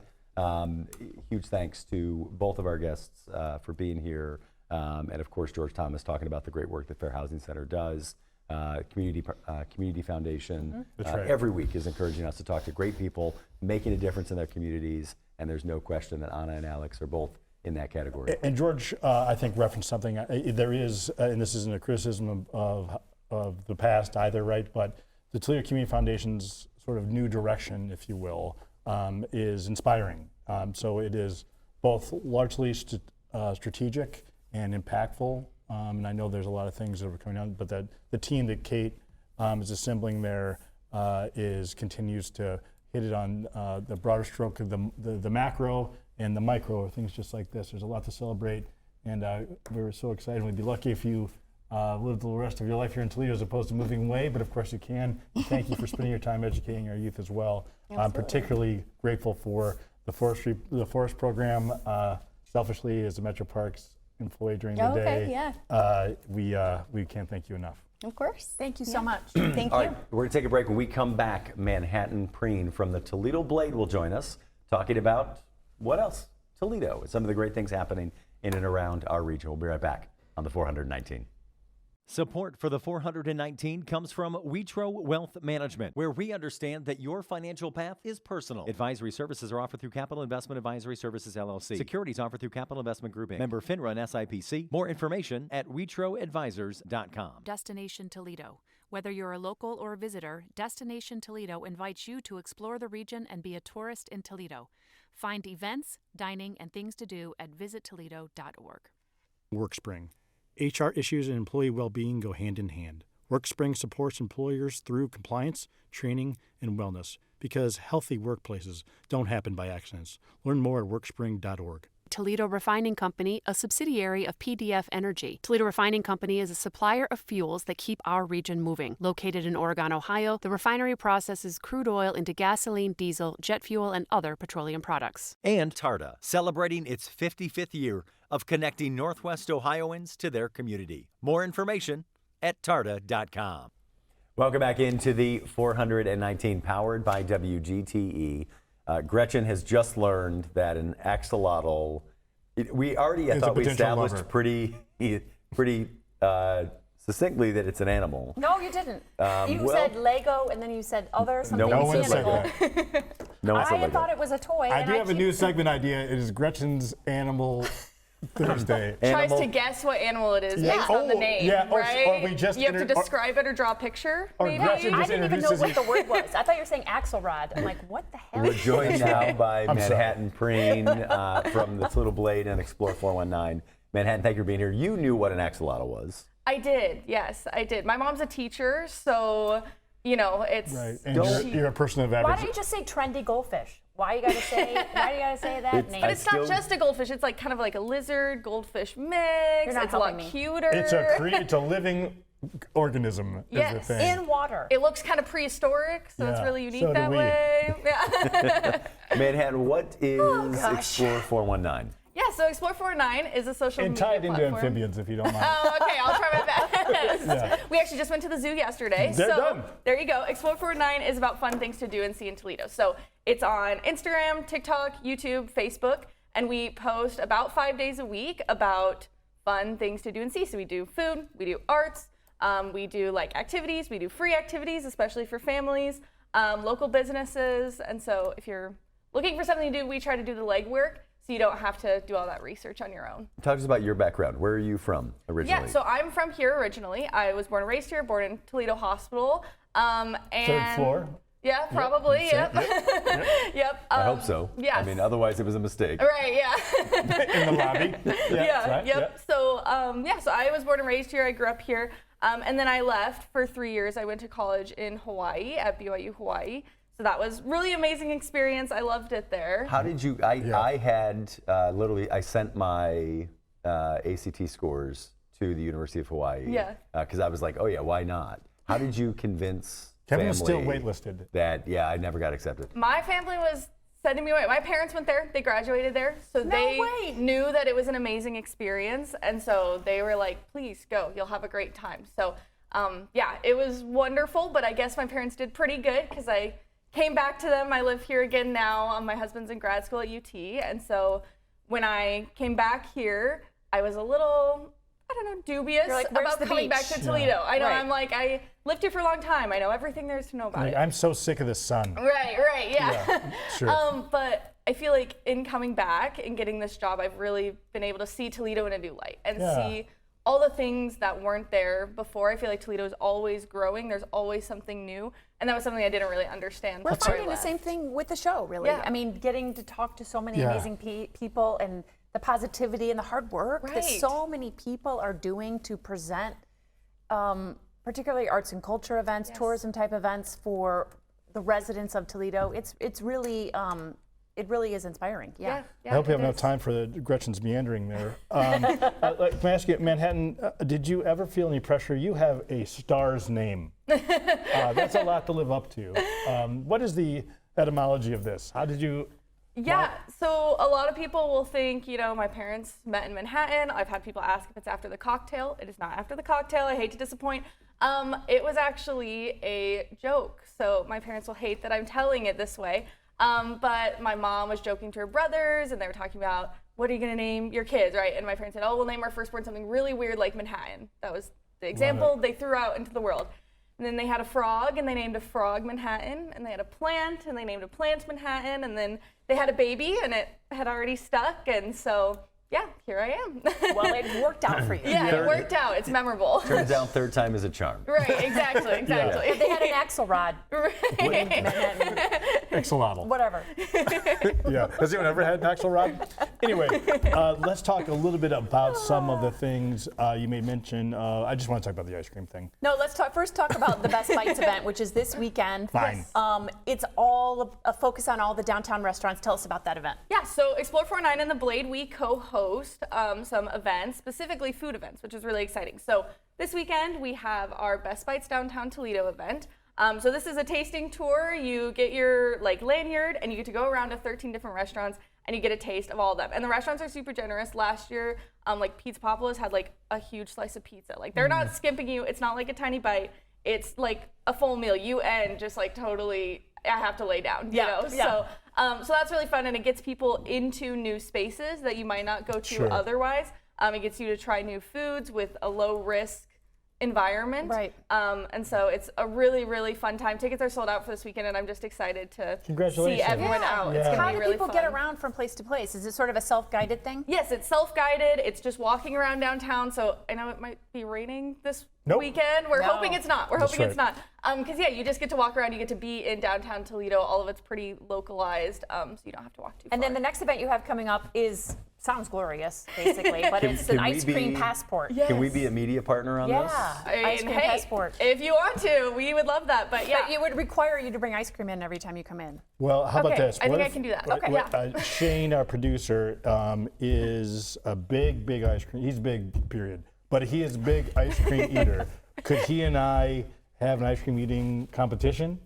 Huge thanks to both of our guests for being here. And of course, George Thomas talking about the great work that Fair Housing Center does. Community Foundation That's right. every week is encouraging us to talk to great people making a difference in their communities. And there's no question that Anna and Alex are both in that category. And George, I think, referenced something. There is, and this isn't a criticism of the past either, right? But the Toledo Community Foundation's sort of new direction, if you will, is inspiring. So it is both largely strategic and impactful. And I know there's a lot of things that are coming on, but the team that Kate is assembling there continues to hit it on the broader stroke of the macro and the micro, things just like this. There's a lot to celebrate, and we're so excited. We'd be lucky if you live the rest of your life here in Toledo as opposed to moving away, but of course you can. Thank you for spending your time educating our youth as well. I'm particularly grateful for the forest program. Selfishly, as a Metro Parks employee during the day, we can't thank you enough. Of course. Thank you so much. Thank All you. right, we're going to take a break. When we come back, Manhattan Preen from the Toledo Blade will join us, talking about what else? Toledo, some of the great things happening in and around our region. We'll be right back on the 419. Support for the 419 comes from Witro Wealth Management, where we understand that your financial path is personal. Advisory services are offered through Capital Investment Advisory Services, LLC. Securities offered through Capital Investment Group, Inc. Member FINRA and SIPC. More information at witroadvisors.com. Destination Toledo. Whether you're a local or a visitor, Destination Toledo invites you to explore the region and be a tourist in Toledo. Find events, dining, and things to do at visittoledo.org. WorkSpring. HR issues and employee well-being go hand in hand. WorkSpring supports employers through compliance, training, and wellness because healthy workplaces don't happen by accidents. Learn more at workspring.org. Toledo Refining Company, a subsidiary of PDF Energy. Toledo Refining Company is a supplier of fuels that keep our region moving. Located in Oregon, Ohio, the refinery processes crude oil into gasoline, diesel, jet fuel, and other petroleum products. And TARTA, celebrating its 55th year of connecting Northwest Ohioans to their community. More information at TARTA.com. Welcome back into the 419 powered by WGTE. Gretchen has just learned that an axolotl, we already, I thought we established pretty succinctly that it's an animal. No, you didn't. You said Lego, and then you said other something. No one said that. No one said I Lego. thought it was a toy. I do have a new segment idea. It is Gretchen's Animal Thursday. Tries to guess what animal it is based on the name, right? Or we just you have to describe it or draw a picture, maybe? I didn't even know what the word was. I thought you were saying axelrod. I'm like, what the hell? We're joined now by Manhattan Preen from the Toledo Blade and Explore 419. Manhattan, thank you for being here. You knew what an axolotl was. I did, yes, I did. My mom's a teacher, so, you know, it's... Right, and you're a person of average... Why don't you just say trendy goldfish? Why do you gotta say that name? But it's not just a goldfish. It's like kind of like a lizard, goldfish mix. It's a lot cuter. It's a living organism. Yes, is the thing. In water. It looks kind of prehistoric, so it's really unique that way. Yeah. Manhattan, what is Explore 419? Yeah, so Explore 419 is a social media tied into platform. amphibians, if you don't mind. Oh, okay, I'll try my best. We actually just went to the zoo yesterday. They're done. There you go. Explore 419 is about fun things to do and see in Toledo. So it's on Instagram, TikTok, YouTube, Facebook, and we post about 5 days a week about fun things to do and see. So we do food, we do arts, we do like activities, we do free activities, especially for families, local businesses. And so if you're looking for something to do, we try to do the legwork, so you don't have to do all that research on your own. Talk to us about your background. Where are you from originally? Yeah, so I'm from here originally. I was born and raised here, born in Toledo Hospital. And third floor? Yeah, probably, yep. Yep. I hope so. Yes. I mean, otherwise it was a mistake. Right, yeah. In the lobby? Yeah, right, yep. So, so I was born and raised here. I grew up here. And then I left for 3 years. I went to college in Hawaii, at BYU Hawaii. So that was really amazing experience. I loved it there. How did you, I had literally, I sent my ACT scores to the University of Hawaii. Yeah. Because I was like, oh yeah, why not? How did you convince Kevin was still family waitlisted. that, yeah, I never got accepted? My family was sending me away. My parents went there. They graduated there. So they knew that it was an amazing experience. And so they were like, please go. You'll have a great time. So yeah, it was wonderful. But I guess my parents did pretty good because I came back to them. I live here again now. My husband's in grad school at UT. And so when I came back here, I was a little, I don't know, dubious about coming back to Toledo. Yeah. I know, Right. I'm like, I lived here for a long time. I know everything there is to know about it. I'm so sick of this sun. Right, yeah. Sure. But I feel like in coming back and getting this job, I've really been able to see Toledo in a new light and see all the things that weren't there before. I feel like Toledo is always growing. There's always something new. And that was something I didn't really understand We're before I finding the left. same thing with the show, really. Yeah. I mean, getting to talk to so many Yeah. amazing people and the positivity and the hard work that Right. so many people are doing to present, particularly arts and culture events, tourism type events for the residents of Toledo. It's really, it really is inspiring. Yeah. I hope you have enough time for the Gretchen's meandering there. Can I ask you, Manhattan, did you ever feel any pressure? You have a star's name. That's a lot to live up to. What is the etymology of this? How did you... Yeah, so a lot of people will think, you know, my parents met in Manhattan. I've had people ask if it's after the cocktail. It is not after the cocktail. I hate to disappoint. It was actually a joke. So my parents will hate that I'm telling it this way. But my mom was joking to her brothers, and they were talking about, what are you going to name your kids, right? And my parents said, oh, we'll name our firstborn something really weird like Manhattan. That was the example they threw out into the world. And then they had a frog, and they named a frog Manhattan. And they had a plant, and they named a plant Manhattan. And then they had a baby, and it had already stuck. And so, yeah, here I am. Well, it worked out for you. Yeah, it worked out. It's memorable. Turns out third time is a charm. Right, exactly. But they had an axelrod. Axolotl. Whatever. Yeah. Has anyone ever had an axelrod? Anyway, let's talk a little bit about some of the things you may mention. I just want to talk about the ice cream thing. No, let's first talk about the Best Bites event, which is this weekend. Fine. It's all a focus on all the downtown restaurants. Tell us about that event. Yeah, so Explore 49 and the Blade, we co-host some events, specifically food events, which is really exciting. So this weekend, we have our Best Bites Downtown Toledo event. So this is a tasting tour. You get your lanyard, and you get to go around to 13 different restaurants, and you get a taste of all of them. And the restaurants are super generous. Last year, Pizza Papalos had a huge slice of pizza. They're not skimping you. It's not like a tiny bite. It's like a full meal. You end just totally, I have to lay down, you know? Yeah. So that's really fun, and it gets people into new spaces that you might not go to otherwise. It gets you to try new foods with a low risk environment. Right. And so it's a really, really fun time. Tickets are sold out for this weekend, and I'm just excited to see everyone out. It's How gonna be do really people fun. get around from place to place? Is it sort of a self-guided thing? Yes, it's self-guided. It's just walking around downtown. So I know it might be raining this weekend. We're hoping it's not. It's not. Because you just get to walk around. You get to be in downtown Toledo. All of it's pretty localized, so you don't have to walk too far. And then the next event you have coming up sounds glorious, basically, but it's an ice cream passport. Can we be a media partner on this? Ice cream passport. If you want to, we would love that. But But it would require you to bring ice cream in every time you come in. Well, how about this? I think I can do that. Okay, Shane, our producer, is a big ice cream. He's big, period. But he is a big ice cream eater. Could he and I have an ice cream eating competition?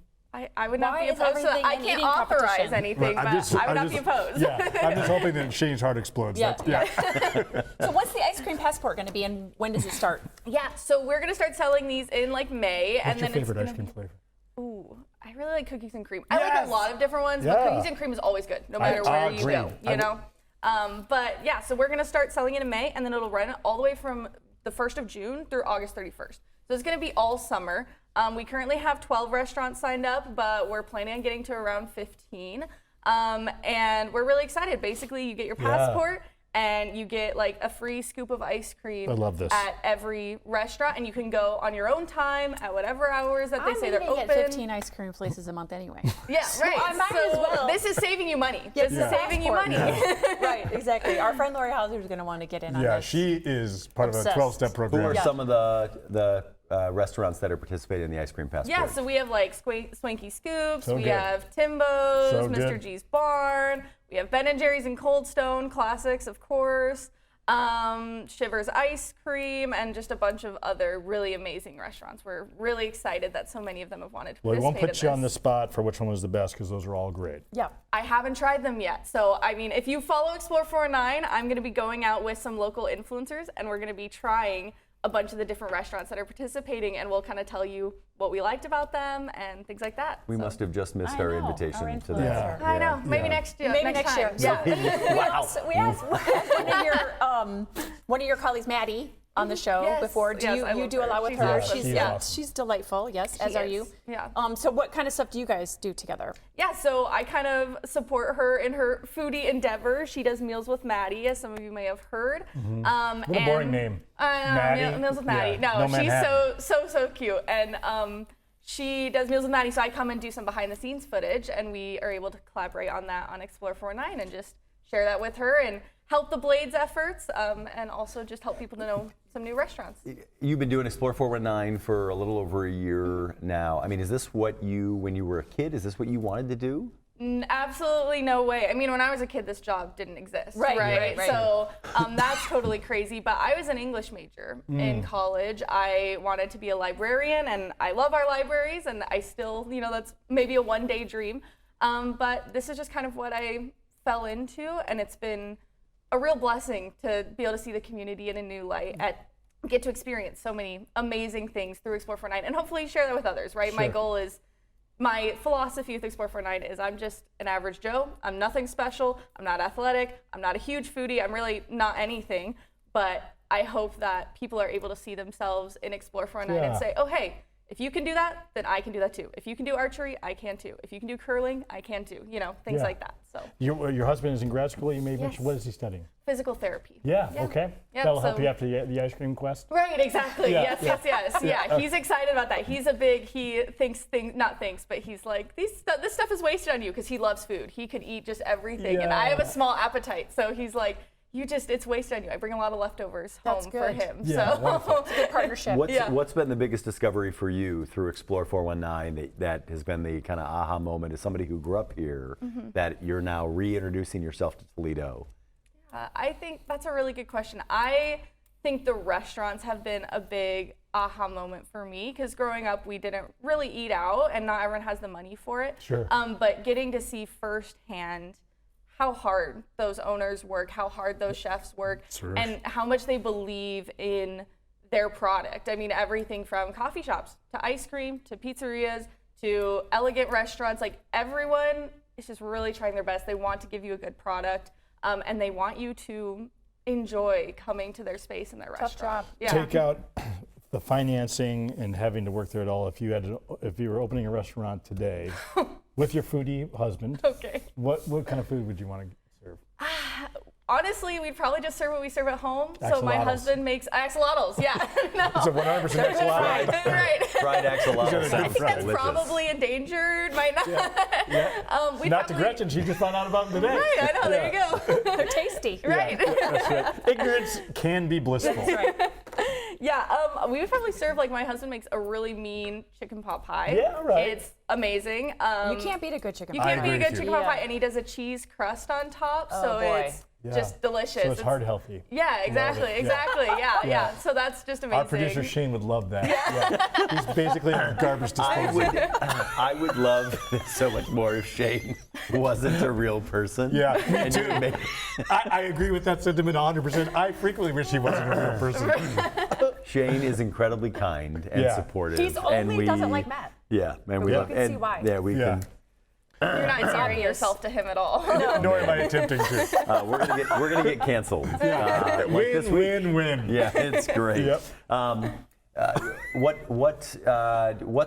I would not be opposed to that. I can't authorize anything, but I would not be opposed. Yeah, I'm just hoping that Shane's heart explodes. So what's the ice cream passport going to be, and when does it start? Yeah, so we're going to start selling these in May. What's your favorite ice cream flavor? Ooh, I really like cookies and cream. I like a lot of different ones, but cookies and cream is always good, no matter where you go, you know? But yeah, so we're going to start selling it in May, and then it'll run all the way from the 1st of June through August 31st. So it's going to be all summer. We currently have 12 restaurants signed up, but we're planning on getting to around 15. And we're really excited. Basically, you get your passport and you get a free scoop of ice cream at every restaurant, and you can go on your own time at whatever hours that they say they're open. I'm eating at 15 ice cream places a month anyway. Yeah, right. I might as well. This is saving you money. This is saving you money. Right, exactly. Our friend Lori Hauser is going to want to get in on this. Yeah, she is part of a 12-step program. Who are some of the restaurants that are participating in the ice cream passport? Yeah, so we have Swanky Scoops, we have Timbo's, Mr. G's Barn, we have Ben & Jerry's and Cold Stone, classics of course, Shivers Ice Cream, and just a bunch of other really amazing restaurants. We're really excited that so many of them have wanted to participate. Well, we won't put you on the spot for which one was the best, because those are all great. Yeah, I haven't tried them yet. So, I mean, if you follow Explore 49, I'm going to be going out with some local influencers, and we're going to be trying a bunch of the different restaurants that are participating, and we'll kind of tell you what we liked about them and things like that. We must have just missed our invitation to that. I know. Maybe next year. Maybe next year. Yeah. We asked one of your colleagues, Maddie, on the show before. Do you do a lot with her? She's delightful. Yes, as are you. Yeah. So what kind of stuff do you guys do together? Yeah. So I kind of support her in her foodie endeavors. She does Meals with Maddie, as some of you may have heard. What a boring name. Meals with Maddie. Yeah. No, she's so cute, and she does Meals with Maddie. So I come and do some behind the scenes footage, and we are able to collaborate on that on Explore 49 and just share that with her and help the Blades efforts, and also just help people to know some new restaurants. You've been doing Explore 419 for a little over a year now. I mean, is this what when you were a kid, is this what you wanted to do? Absolutely no way. I mean, when I was a kid, this job didn't exist. Right. So that's totally crazy. But I was an English major in college. I wanted to be a librarian, and I love our libraries, and I still, that's maybe a one-day dream. But this is just kind of what I fell into, and it's been a real blessing to be able to see the community in a new light, get to experience so many amazing things through Explore 49, and hopefully share that with others, right? Sure. My philosophy with Explore 49 is I'm just an average Joe. I'm nothing special. I'm not athletic. I'm not a huge foodie. I'm really not anything, but I hope that people are able to see themselves in Explore 49 and say, oh, hey, if you can do that, then I can do that too. If you can do archery, I can too. If you can do curling, I can too. You know, things like that. So your husband is in grad school. You may mention, what is he studying? Physical therapy. Yeah. Okay. Yep, That'll help you after the ice cream quest. Right. Exactly. Yes. Yeah. He's excited about that. He's he thinks things, not thinks, but he's like, this stuff is wasted on you because he loves food. He could eat just everything, and I have a small appetite, so he's like, it's wasted on you. I bring a lot of leftovers home for him. Yeah, so it's a good partnership. What's been the biggest discovery for you through Explore 419 that has been the kind of aha moment as somebody who grew up here that you're now reintroducing yourself to Toledo? I think that's a really good question. I think the restaurants have been a big aha moment for me because growing up we didn't really eat out and not everyone has the money for it. Sure. But getting to see firsthand how hard those owners work, how hard those chefs work, and how much they believe in their product. I mean, everything from coffee shops to ice cream to pizzerias to elegant restaurants, like everyone is just really trying their best. They want to give you a good product, and they want you to enjoy coming to their space and their restaurant. Yeah. Take out the financing and having to work through it all. If you were opening a restaurant today with your foodie husband, what kind of food would you want to serve? Honestly, we'd probably just serve what we serve at home. So my husband makes axolotls. Yeah. No. It's a 100% axolotl. Right. Fried axolotl. I think that's probably endangered. Might not. Not to Gretchen. She just found out about them today. Right. I know. There you go. They're tasty. Right. That's right. Ignorance can be blissful. That's right. Yeah, we would probably serve, like, my husband makes a really mean chicken pot pie. Yeah, right. It's amazing. You can't beat a good chicken pie. You can't beat a good chicken pot pie, and he does a cheese crust on top, so it's just delicious. So it's heart healthy. Yeah, exactly. Yeah. So that's just amazing. Our producer Shane would love that. Yeah. He's basically a garbage disposal. I would love this so much more if Shane wasn't a real person. Yeah, me too. I agree with that sentiment 100%. I frequently wish he wasn't a real person. Shane is incredibly kind and supportive. He's only doesn't like Matt. Yeah, and we love. can see why. Yeah, we can. You're not endearing yourself to him at all. No. Nor am I attempting to. We're gonna get canceled. Win. Yeah, it's great. Yep. What's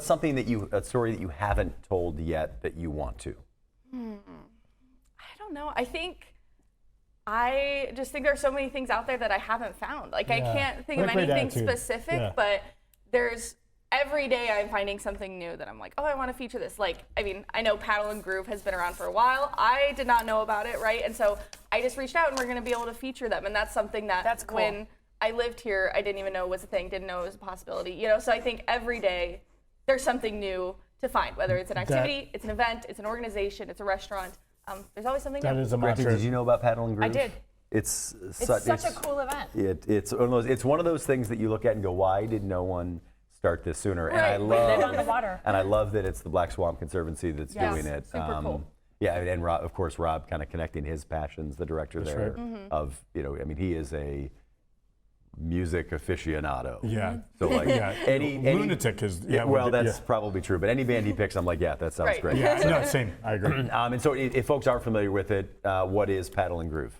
something a story that you haven't told yet that you want to? I don't know. I just think there are so many things out there that I haven't found. Like I can't think of anything specific, but there's every day I'm finding something new that I'm like, oh, I want to feature this. Like, I mean, I know Paddle and Groove has been around for a while. I did not know about it, right? And so I just reached out and we're going to be able to feature them. And that's something that when I lived here, I didn't even know was a thing, didn't know it was a possibility. You know, so I think every day there's something new to find, whether it's an activity, it's an event, it's an organization, it's a restaurant. There's always something new. That is a mantra. Did you know about Paddle and Groove? I did. It's such a cool event. It's one of those things that you look at and go, why did no one start this sooner? Right. And We live on the water. And I love that it's the Black Swamp Conservancy that's doing it. Super cool. Yeah, and Rob, of course, Rob kind of connecting his passions, the director there of, I mean, he is a music aficionado. Yeah. So like any lunatic is that's probably true. But any band he picks, I'm like, yeah, that sounds great. Yeah, no, same. I agree. And so if folks aren't familiar with it, what is Paddle and Groove?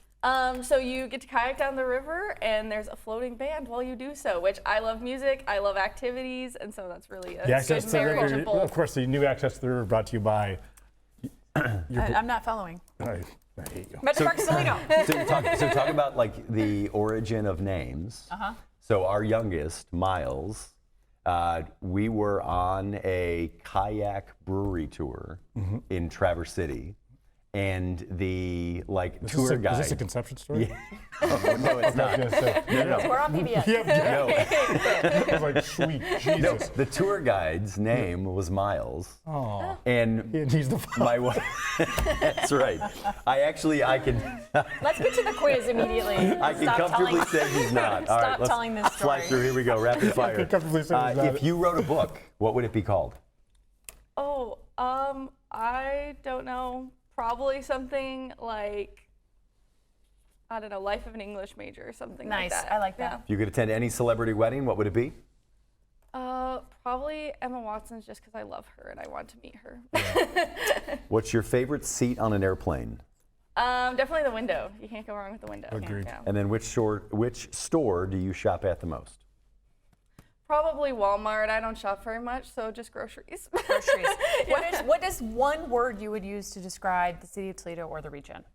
So you get to kayak down the river, and there's a floating band while you do so, which I love music, I love activities, and so that's really a good marriage of both. Of course, the new Access to the River brought to you by... I'm not following. I hate you. Metro Park Toledo. So talk about like the origin of names. So our youngest, Miles, we were on a kayak brewery tour in Traverse City. And the tour guide. Is this a conception story? Yeah. No, it's not. No. We're on PBS. No. I was like, sweet Jesus. No, the tour guide's name was Miles. Oh. And he's the my wife. That's right. I can. Let's get to the quiz immediately. I can comfortably say he's not. All right, let's telling this story. fly through. Here we go. Rapid fire. I can comfortably say he's not. If you wrote a book, what would it be called? Oh, I don't know. Probably something like, I don't know, Life of an English Major or something like that. Nice, I like that. If you could attend any celebrity wedding, what would it be? Probably Emma Watson's, just because I love her and I want to meet her. What's your favorite seat on an airplane? Definitely the window. You can't go wrong with the window. Agreed. Yeah. And then which store do you shop at the most? Probably Walmart. I don't shop very much, so just groceries. Groceries. What is one word you would use to describe the city of Toledo or the region?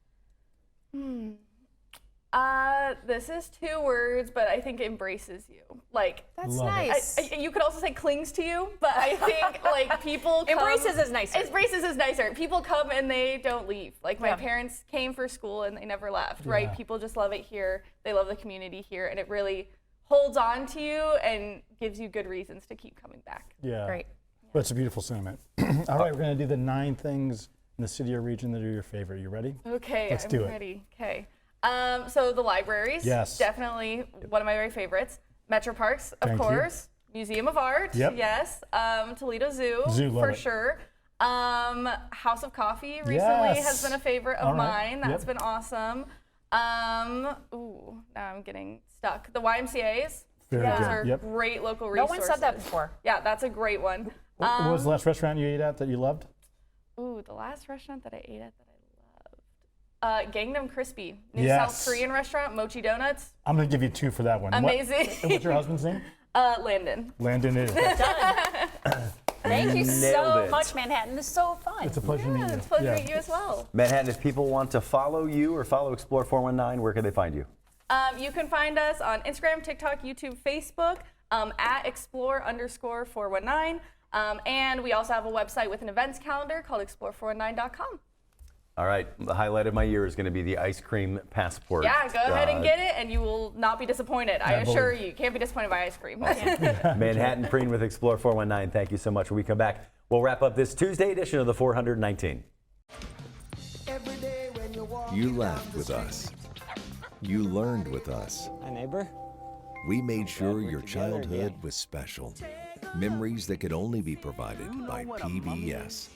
This is 2 words, but I think embraces you. Like, that's nice. You could also say clings to you, but I think like people come, embraces is nicer. Embraces is nicer. People come and they don't leave. Like my parents came for school and they never left. Right? People just love it here. They love the community here, and it really holds on to you and gives you good reasons to keep coming back. Yeah. Great. That's a beautiful sentiment. All right, we're going to do the 9 things in the city or region that are your favorite. You ready? Okay, Let's do it. Ready. Okay. So the libraries, definitely one of my very favorites. Metro Parks, of course. Museum of Art, yes. Toledo Zoo, for sure. House of Coffee recently has been a favorite of mine. That's been awesome. Now I'm getting stuck. The YMCA's. Those are great local resources. No one said that before. Yeah, that's a great one. What was the last restaurant you ate at that you loved? The last restaurant that I ate at that I loved. Gangnam Crispy, new South Korean restaurant, Mochi Donuts. I'm going to give you 2 for that one. Amazing. What's your husband's name? Landon. Landon is. Done. Thank you so much, Manhattan. This is so fun. It's a pleasure meeting you. It's a pleasure to meet you as well. Manhattan, if people want to follow you or follow Explore 419, where can they find you? You can find us on Instagram, TikTok, YouTube, Facebook, at explore_419. And we also have a website with an events calendar called explore419.com. All right, the highlight of my year is going to be the ice cream passport. Yeah, go ahead and get it, and you will not be disappointed. I assure you. You can't be disappointed by ice cream. Manhattan Preen with Explore 419. Thank you so much. When we come back, we'll wrap up this Tuesday edition of the 419. You laughed with us. You learned with us. Hi, neighbor. We made sure your childhood was special. Memories that could only be provided by PBS.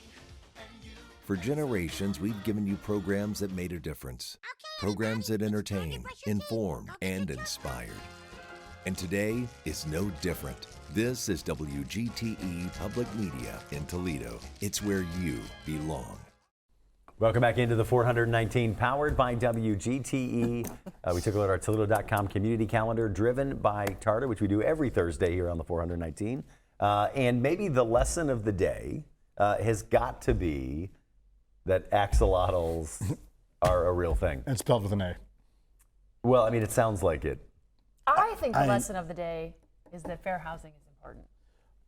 For generations, we've given you programs that made a difference. Programs that entertain, informed, and inspired. And today is no different. This is WGTE Public Media in Toledo. It's where you belong. Welcome back into the 419, powered by WGTE. We took a look at our Toledo.com community calendar, driven by TARTA, which we do every Thursday here on the 419. And maybe the lesson of the day has got to be that axolotls are a real thing. And spelled with an A. Well, I mean, it sounds like it. I think the lesson of the day is that fair housing is important.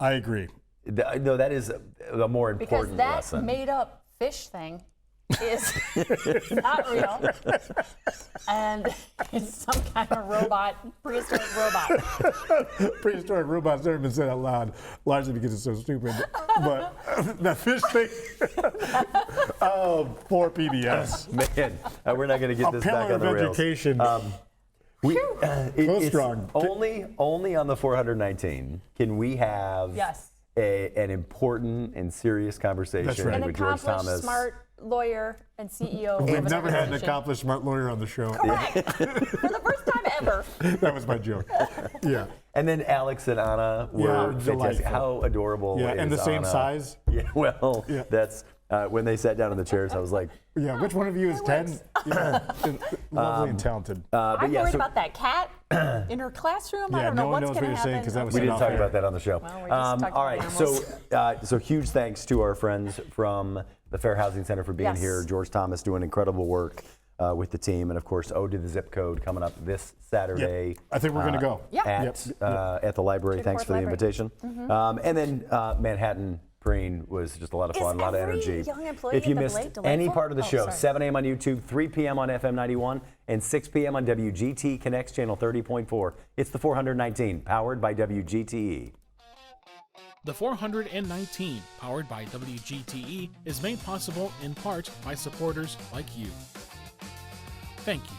I agree. No, that is a more important lesson. Because that made-up fish thing is not real, and it's some kind of robot, prehistoric robot. Prehistoric robot's never been said out loud, largely because it's so stupid. But that fish thing, poor PBS. Man, we're not going to get this back on the rails. Education. It's strong. Only on the 419 can we have an important and serious conversation with George Thomas. Smart lawyer and CEO. We've never had an accomplished smart lawyer on the show. Correct. For the first time ever. That was my joke. Yeah. And then Alex and Anna were fantastic. Delightful. How adorable is and the same Anna? size. Yeah, well, that's when they sat down in the chairs, I was like, yeah, which one of you is 10? Lovely and talented. I'm worried about that cat in her classroom. I don't know what's going to happen. We didn't talk about that on the show. Well, all right, so huge thanks to our friends from the Fair Housing Center for being here. George Thomas doing incredible work with the team, and of course, Ode to the Zip Code coming up this Saturday. Yep. I think we're going to go. At the library. Thanks for the invitation. And then Manhattan Preen was just a lot of fun, a lot of energy. If you missed any part of the show, 7 a.m. on YouTube, 3 p.m. on FM 91, and 6 p.m. on WGTE Connects channel 30.4. It's the 419, powered by WGTE. The 419, powered by WGTE, is made possible in part by supporters like you. Thank you.